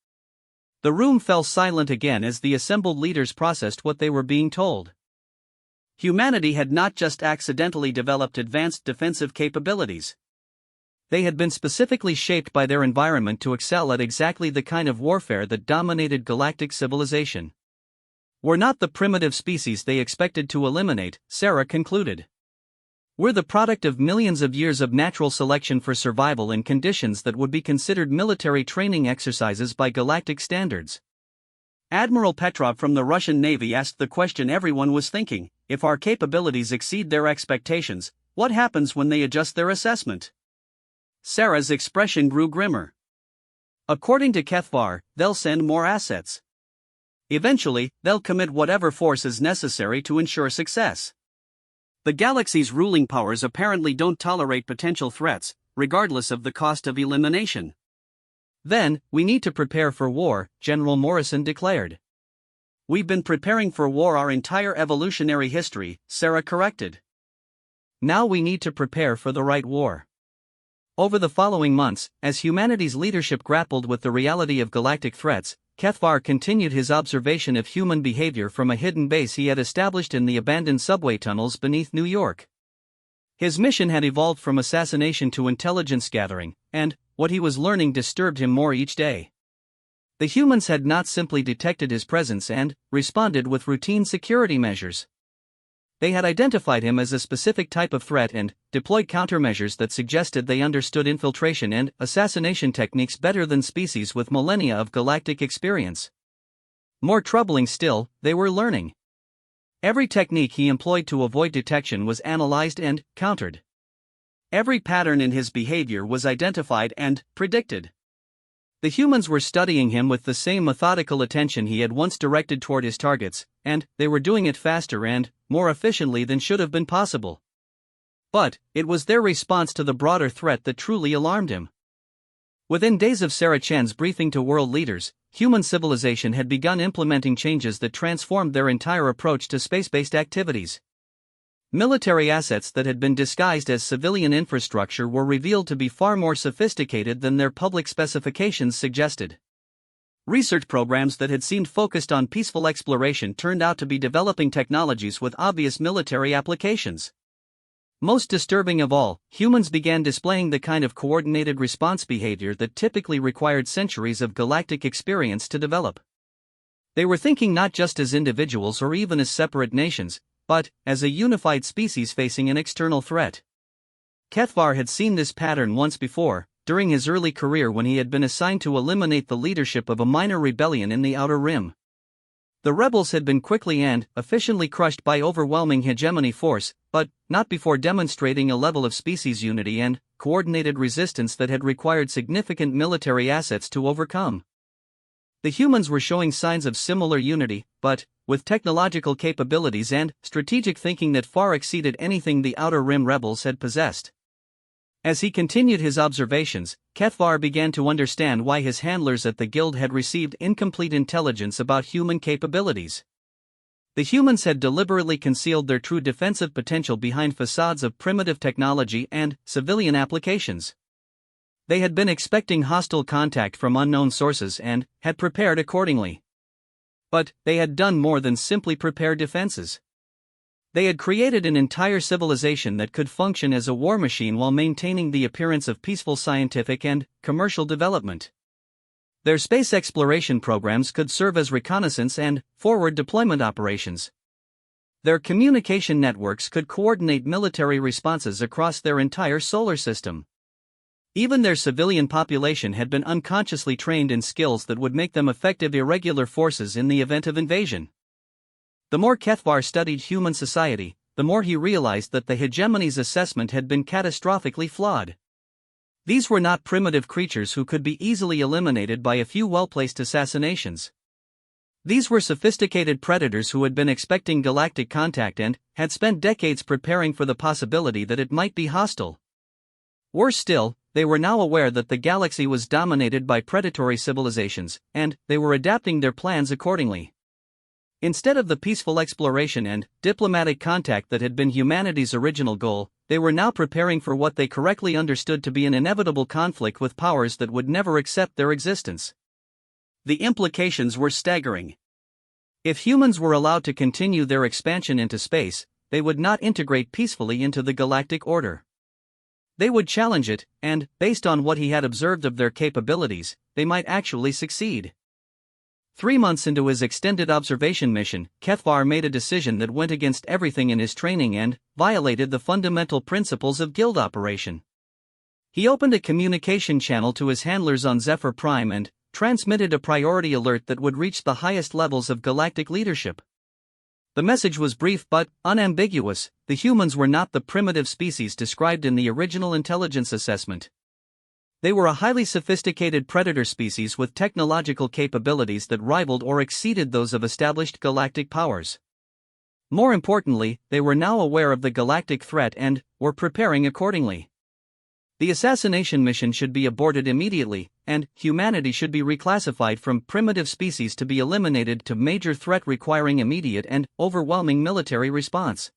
The room fell silent again as the assembled leaders processed what they were being told. Humanity had not just accidentally developed advanced defensive capabilities. They had been specifically shaped by their environment to excel at exactly the kind of warfare that dominated galactic civilization. We're not the primitive species they expected to eliminate, Sarah concluded. We're the product of millions of years of natural selection for survival in conditions that would be considered military training exercises by galactic standards. Admiral Petrov from the Russian Navy asked the question everyone was thinking: if our capabilities exceed their expectations, what happens when they adjust their assessment? Sarah's expression grew grimmer. According to Kethvar, they'll send more assets. Eventually, they'll commit whatever force is necessary to ensure success. The galaxy's ruling powers apparently don't tolerate potential threats, regardless of the cost of elimination. Then, we need to prepare for war, General Morrison declared. We've been preparing for war our entire evolutionary history, Sarah corrected. Now we need to prepare for the right war. Over the following months, as humanity's leadership grappled with the reality of galactic threats, Kethvar continued his observation of human behavior from a hidden base he had established in the abandoned subway tunnels beneath New York. His mission had evolved from assassination to intelligence gathering, and what he was learning disturbed him more each day. The humans had not simply detected his presence and responded with routine security measures. They had identified him as a specific type of threat and deployed countermeasures that suggested they understood infiltration and assassination techniques better than species with millennia of galactic experience. More troubling still, they were learning. Every technique he employed to avoid detection was analyzed and countered. Every pattern in his behavior was identified and predicted. The humans were studying him with the same methodical attention he had once directed toward his targets, and they were doing it faster and more efficiently than should have been possible. But it was their response to the broader threat that truly alarmed him. Within days of Sarah Chen's briefing to world leaders, human civilization had begun implementing changes that transformed their entire approach to space-based activities. Military assets that had been disguised as civilian infrastructure were revealed to be far more sophisticated than their public specifications suggested. Research programs that had seemed focused on peaceful exploration turned out to be developing technologies with obvious military applications. Most disturbing of all, humans began displaying the kind of coordinated response behavior that typically required centuries of galactic experience to develop. They were thinking not just as individuals or even as separate nations, but as a unified species facing an external threat. Kethvar had seen this pattern once before, during his early career when he had been assigned to eliminate the leadership of a minor rebellion in the Outer Rim. The rebels had been quickly and efficiently crushed by overwhelming hegemony force, but not before demonstrating a level of species unity and coordinated resistance that had required significant military assets to overcome. The humans were showing signs of similar unity, but with technological capabilities and strategic thinking that far exceeded anything the Outer Rim rebels had possessed. As he continued his observations, Kethvar began to understand why his handlers at the guild had received incomplete intelligence about human capabilities. The humans had deliberately concealed their true defensive potential behind facades of primitive technology and civilian applications. They had been expecting hostile contact from unknown sources and had prepared accordingly. But they had done more than simply prepare defenses. They had created an entire civilization that could function as a war machine while maintaining the appearance of peaceful scientific and commercial development. Their space exploration programs could serve as reconnaissance and forward deployment operations. Their communication networks could coordinate military responses across their entire solar system. Even their civilian population had been unconsciously trained in skills that would make them effective irregular forces in the event of invasion. The more Kethvar studied human society, the more he realized that the hegemony's assessment had been catastrophically flawed. These were not primitive creatures who could be easily eliminated by a few well-placed assassinations. These were sophisticated predators who had been expecting galactic contact and had spent decades preparing for the possibility that it might be hostile. Worse still, they were now aware that the galaxy was dominated by predatory civilizations, and they were adapting their plans accordingly. Instead of the peaceful exploration and diplomatic contact that had been humanity's original goal, they were now preparing for what they correctly understood to be an inevitable conflict with powers that would never accept their existence. The implications were staggering. If humans were allowed to continue their expansion into space, they would not integrate peacefully into the galactic order. They would challenge it, and, based on what he had observed of their capabilities, they might actually succeed. 3 months into his extended observation mission, Kethvar made a decision that went against everything in his training and violated the fundamental principles of guild operation. He opened a communication channel to his handlers on Zephyr Prime and transmitted a priority alert that would reach the highest levels of galactic leadership. The message was brief but unambiguous: the humans were not the primitive species described in the original intelligence assessment. They were a highly sophisticated predator species with technological capabilities that rivaled or exceeded those of established galactic powers. More importantly, they were now aware of the galactic threat and were preparing accordingly. The assassination mission should be aborted immediately, and humanity should be reclassified from primitive species to be eliminated to major threat requiring immediate and overwhelming military response.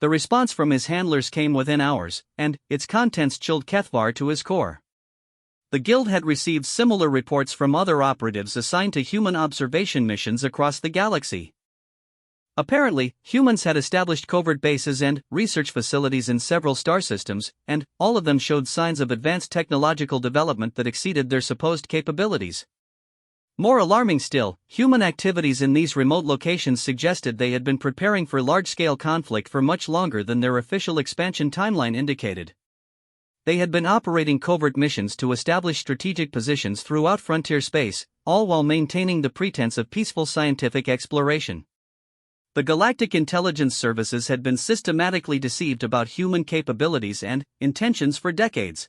The response from his handlers came within hours, and its contents chilled Kethvar to his core. The Guild had received similar reports from other operatives assigned to human observation missions across the galaxy. Apparently, humans had established covert bases and research facilities in several star systems, and all of them showed signs of advanced technological development that exceeded their supposed capabilities. More alarming still, human activities in these remote locations suggested they had been preparing for large-scale conflict for much longer than their official expansion timeline indicated. They had been operating covert missions to establish strategic positions throughout frontier space, all while maintaining the pretense of peaceful scientific exploration. The Galactic Intelligence Services had been systematically deceived about human capabilities and intentions for decades.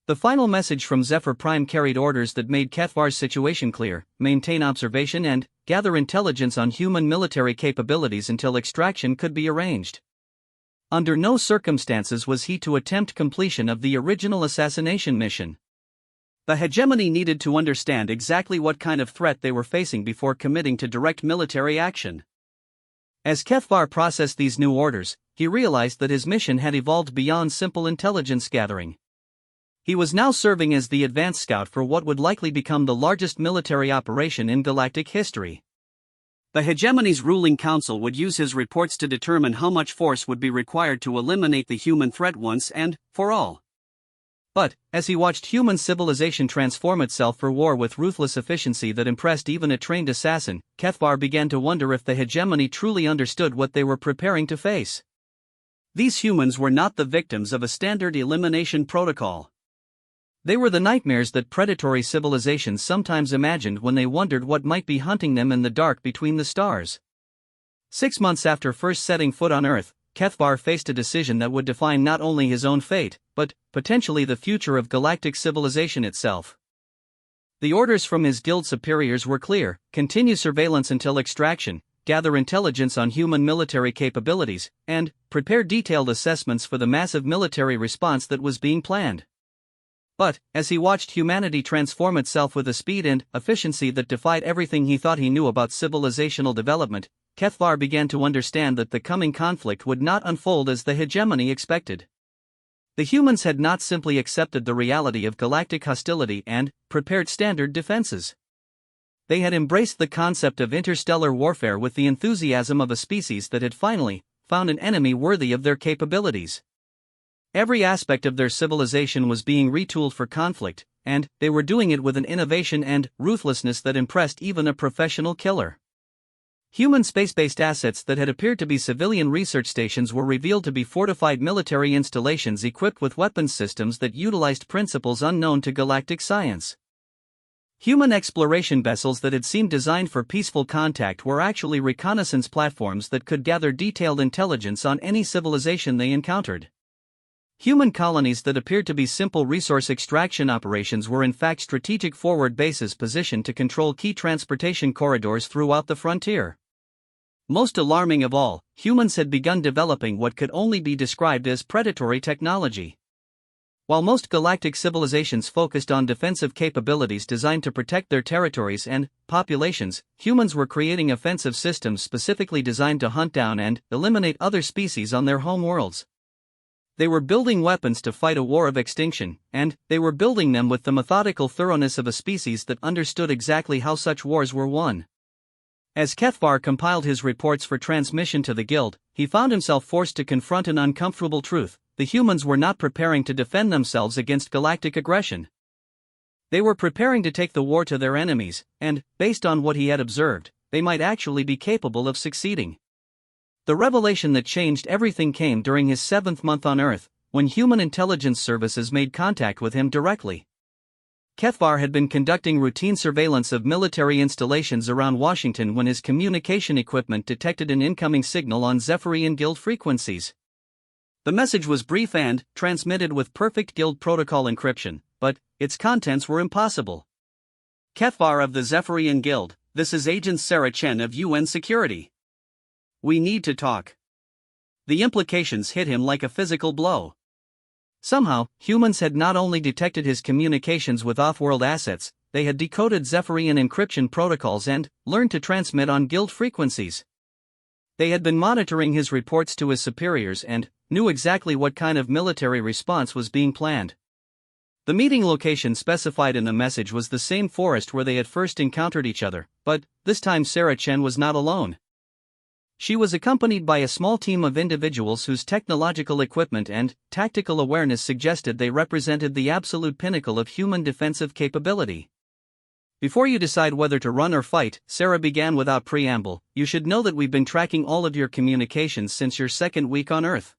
The final message from Zephyr Prime carried orders that made Kethvar's situation clear: maintain observation and gather intelligence on human military capabilities until extraction could be arranged. Under no circumstances was he to attempt completion of the original assassination mission. The hegemony needed to understand exactly what kind of threat they were facing before committing to direct military action. As Kethvar processed these new orders, he realized that his mission had evolved beyond simple intelligence gathering. He was now serving as the advance scout for what would likely become the largest military operation in galactic history. The hegemony's ruling council would use his reports to determine how much force would be required to eliminate the human threat once and for all. But, as he watched human civilization transform itself for war with ruthless efficiency that impressed even a trained assassin, Kethvar began to wonder if the hegemony truly understood what they were preparing to face. These humans were not the victims of a standard elimination protocol. They were the nightmares that predatory civilizations sometimes imagined when they wondered what might be hunting them in the dark between the stars. 6 months after first setting foot on Earth, Kethvar faced a decision that would define not only his own fate, but potentially the future of galactic civilization itself. The orders from his guild superiors were clear: continue surveillance until extraction, gather intelligence on human military capabilities, and prepare detailed assessments for the massive military response that was being planned. But, as he watched humanity transform itself with a speed and efficiency that defied everything he thought he knew about civilizational development, Kethvar began to understand that the coming conflict would not unfold as the hegemony expected. The humans had not simply accepted the reality of galactic hostility and prepared standard defenses. They had embraced the concept of interstellar warfare with the enthusiasm of a species that had finally found an enemy worthy of their capabilities. Every aspect of their civilization was being retooled for conflict, and they were doing it with an innovation and ruthlessness that impressed even a professional killer. Human space-based assets that had appeared to be civilian research stations were revealed to be fortified military installations equipped with weapons systems that utilized principles unknown to galactic science. Human exploration vessels that had seemed designed for peaceful contact were actually reconnaissance platforms that could gather detailed intelligence on any civilization they encountered. Human colonies that appeared to be simple resource extraction operations were in fact strategic forward bases positioned to control key transportation corridors throughout the frontier. Most alarming of all, humans had begun developing what could only be described as predatory technology. While most galactic civilizations focused on defensive capabilities designed to protect their territories and populations, humans were creating offensive systems specifically designed to hunt down and eliminate other species on their home worlds. They were building weapons to fight a war of extinction, and they were building them with the methodical thoroughness of a species that understood exactly how such wars were won. As Kethvar compiled his reports for transmission to the Guild, he found himself forced to confront an uncomfortable truth: the humans were not preparing to defend themselves against galactic aggression. They were preparing to take the war to their enemies, and, based on what he had observed, they might actually be capable of succeeding. The revelation that changed everything came during his 7th month on Earth, when human intelligence services made contact with him directly. Kethvar had been conducting routine surveillance of military installations around Washington when his communication equipment detected an incoming signal on Zephyrian Guild frequencies. The message was brief and transmitted with perfect Guild protocol encryption, but its contents were impossible. Kethvar of the Zephyrian Guild, this is Agent Sarah Chen of UN Security. We need to talk. The implications hit him like a physical blow. Somehow, humans had not only detected his communications with off-world assets, they had decoded Zephyrian encryption protocols and learned to transmit on Guild frequencies. They had been monitoring his reports to his superiors and knew exactly what kind of military response was being planned. The meeting location specified in the message was the same forest where they had first encountered each other, but this time Sarah Chen was not alone. She was accompanied by a small team of individuals whose technological equipment and tactical awareness suggested they represented the absolute pinnacle of human defensive capability. Before you decide whether to run or fight, Sarah began without preamble, you should know that we've been tracking all of your communications since your 2nd week on Earth.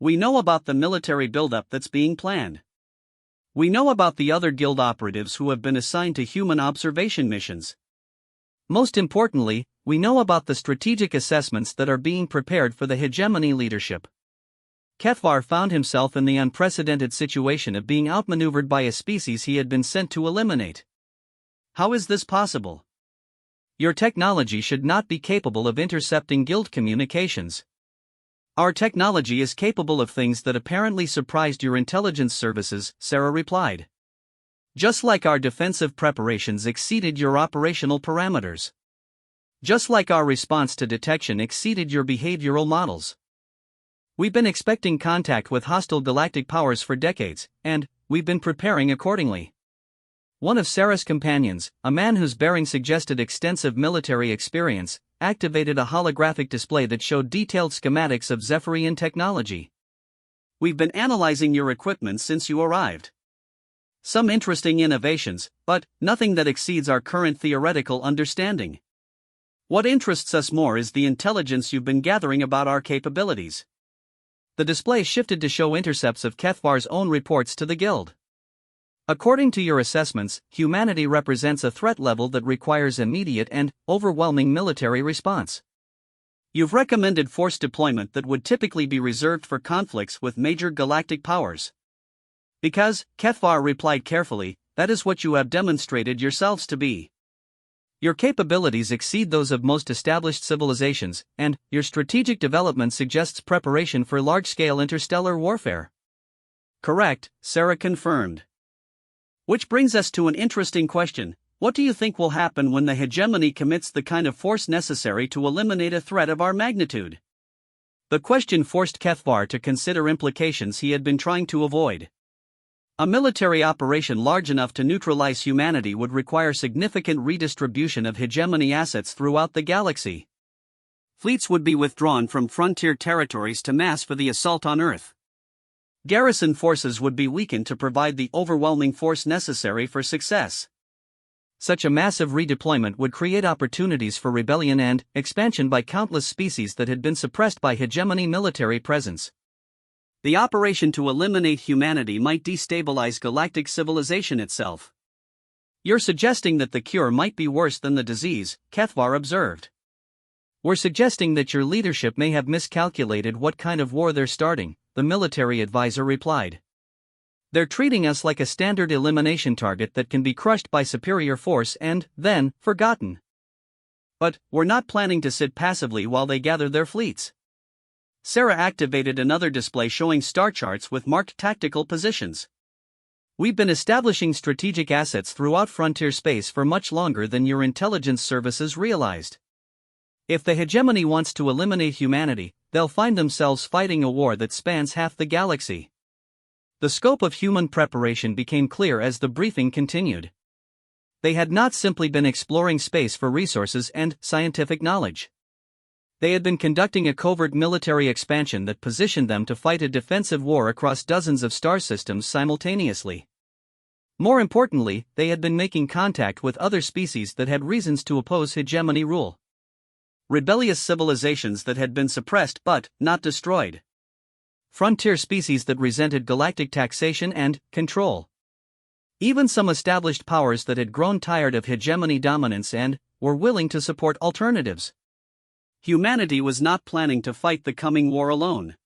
We know about the military buildup that's being planned. We know about the other Guild operatives who have been assigned to human observation missions. Most importantly, we know about the strategic assessments that are being prepared for the hegemony leadership. Kethvar found himself in the unprecedented situation of being outmaneuvered by a species he had been sent to eliminate. How is this possible? Your technology should not be capable of intercepting Guild communications. Our technology is capable of things that apparently surprised your intelligence services, Sarah replied. Just like our defensive preparations exceeded your operational parameters. Just like our response to detection exceeded your behavioral models. We've been expecting contact with hostile galactic powers for decades, and we've been preparing accordingly. One of Sarah's companions, a man whose bearing suggested extensive military experience, activated a holographic display that showed detailed schematics of Zephyrian technology. We've been analyzing your equipment since you arrived. Some interesting innovations, but nothing that exceeds our current theoretical understanding. What interests us more is the intelligence you've been gathering about our capabilities. The display shifted to show intercepts of Kethvar's own reports to the Guild. According to your assessments, humanity represents a threat level that requires immediate and overwhelming military response. You've recommended force deployment that would typically be reserved for conflicts with major galactic powers. Because, Kethvar replied carefully, that is what you have demonstrated yourselves to be. Your capabilities exceed those of most established civilizations, and your strategic development suggests preparation for large-scale interstellar warfare. Correct, Sarah confirmed. Which brings us to an interesting question. What do you think will happen when the hegemony commits the kind of force necessary to eliminate a threat of our magnitude? The question forced Kethvar to consider implications he had been trying to avoid. A military operation large enough to neutralize humanity would require significant redistribution of hegemony assets throughout the galaxy. Fleets would be withdrawn from frontier territories to mass for the assault on Earth. Garrison forces would be weakened to provide the overwhelming force necessary for success. Such a massive redeployment would create opportunities for rebellion and expansion by countless species that had been suppressed by hegemony military presence. The operation to eliminate humanity might destabilize galactic civilization itself. You're suggesting that the cure might be worse than the disease, Kethvar observed. We're suggesting that your leadership may have miscalculated what kind of war they're starting, the military advisor replied. They're treating us like a standard elimination target that can be crushed by superior force and, then, forgotten. But we're not planning to sit passively while they gather their fleets. Sarah activated another display showing star charts with marked tactical positions. We've been establishing strategic assets throughout frontier space for much longer than your intelligence services realized. If the hegemony wants to eliminate humanity, they'll find themselves fighting a war that spans half the galaxy. The scope of human preparation became clear as the briefing continued. They had not simply been exploring space for resources and scientific knowledge. They had been conducting a covert military expansion that positioned them to fight a defensive war across dozens of star systems simultaneously. More importantly, they had been making contact with other species that had reasons to oppose hegemony rule. Rebellious civilizations that had been suppressed but not destroyed. Frontier species that resented galactic taxation and control. Even some established powers that had grown tired of hegemony dominance and were willing to support alternatives. Humanity was not planning to fight the coming war alone.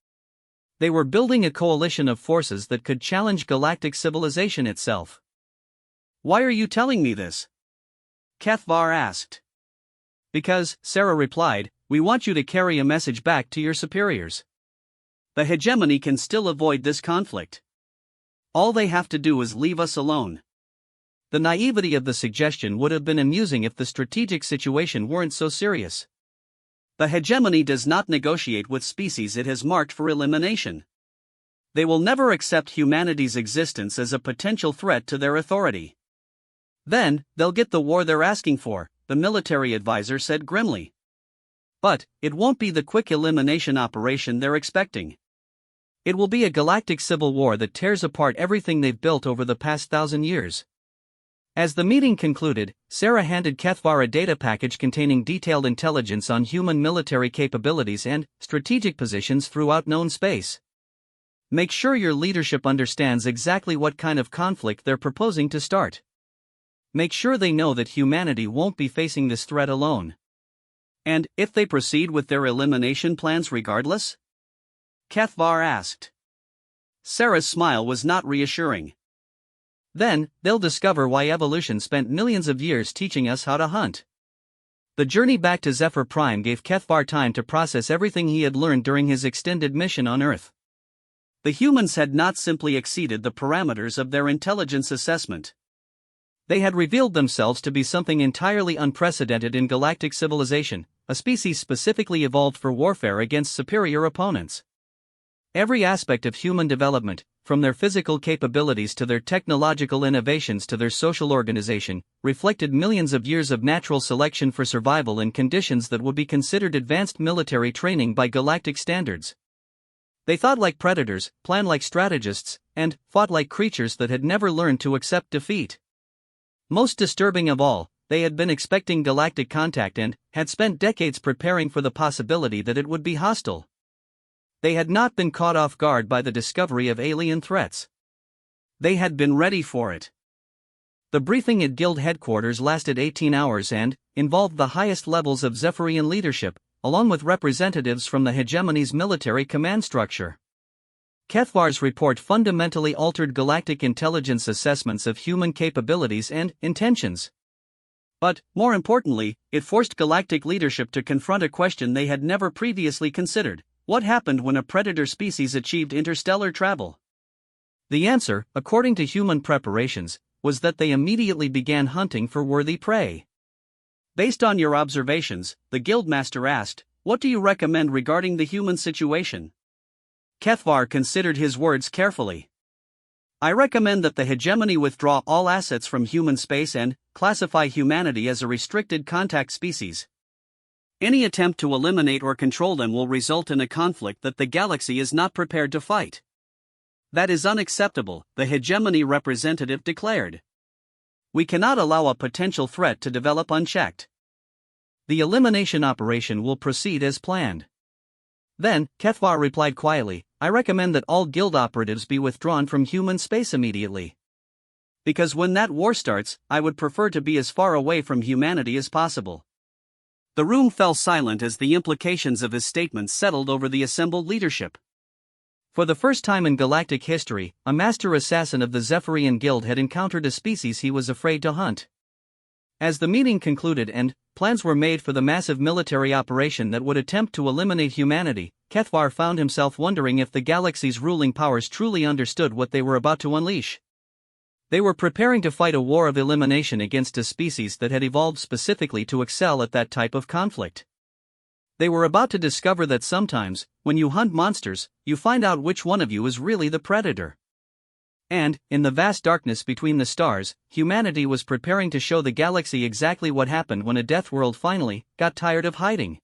They were building a coalition of forces that could challenge galactic civilization itself. "Why are you telling me this?" Cathvar asked. "Because," Sarah replied, "we want you to carry a message back to your superiors. The hegemony can still avoid this conflict. All they have to do is leave us alone." The naivety of the suggestion would have been amusing if the strategic situation weren't so serious. The hegemony does not negotiate with species it has marked for elimination. They will never accept humanity's existence as a potential threat to their authority. Then, they'll get the war they're asking for, the military advisor said grimly. But it won't be the quick elimination operation they're expecting. It will be a galactic civil war that tears apart everything they've built over the past 1,000 years. As the meeting concluded, Sarah handed Cathvar a data package containing detailed intelligence on human military capabilities and strategic positions throughout known space. Make sure your leadership understands exactly what kind of conflict they're proposing to start. Make sure they know that humanity won't be facing this threat alone. And if they proceed with their elimination plans regardless? Cathvar asked. Sarah's smile was not reassuring. Then, they'll discover why evolution spent millions of years teaching us how to hunt. The journey back to Zephyr Prime gave Cathvar time to process everything he had learned during his extended mission on Earth. The humans had not simply exceeded the parameters of their intelligence assessment. They had revealed themselves to be something entirely unprecedented in galactic civilization, a species specifically evolved for warfare against superior opponents. Every aspect of human development, from their physical capabilities to their technological innovations to their social organization, reflected millions of years of natural selection for survival in conditions that would be considered advanced military training by galactic standards. They thought like predators, planned like strategists, and fought like creatures that had never learned to accept defeat. Most disturbing of all, they had been expecting galactic contact and had spent decades preparing for the possibility that it would be hostile. They had not been caught off guard by the discovery of alien threats. They had been ready for it. The briefing at Guild headquarters lasted 18 hours and involved the highest levels of Zephyrian leadership, along with representatives from the hegemony's military command structure. Cathvar's report fundamentally altered galactic intelligence assessments of human capabilities and intentions. But, more importantly, it forced galactic leadership to confront a question they had never previously considered: what happened when a predator species achieved interstellar travel? The answer, according to human preparations, was that they immediately began hunting for worthy prey. Based on your observations, the Guildmaster asked, what do you recommend regarding the human situation? Cathvar considered his words carefully. I recommend that the hegemony withdraw all assets from human space and classify humanity as a restricted contact species. Any attempt to eliminate or control them will result in a conflict that the galaxy is not prepared to fight. That is unacceptable, the hegemony representative declared. We cannot allow a potential threat to develop unchecked. The elimination operation will proceed as planned. Then, Cathvar replied quietly, I recommend that all guild operatives be withdrawn from human space immediately. Because when that war starts, I would prefer to be as far away from humanity as possible. The room fell silent as the implications of his statements settled over the assembled leadership. For the first time in galactic history, a master assassin of the Zephyrian Guild had encountered a species he was afraid to hunt. As the meeting concluded and plans were made for the massive military operation that would attempt to eliminate humanity, Kethvar found himself wondering if the galaxy's ruling powers truly understood what they were about to unleash. They were preparing to fight a war of elimination against a species that had evolved specifically to excel at that type of conflict. They were about to discover that sometimes, when you hunt monsters, you find out which one of you is really the predator. And, in the vast darkness between the stars, humanity was preparing to show the galaxy exactly what happened when a death world finally got tired of hiding.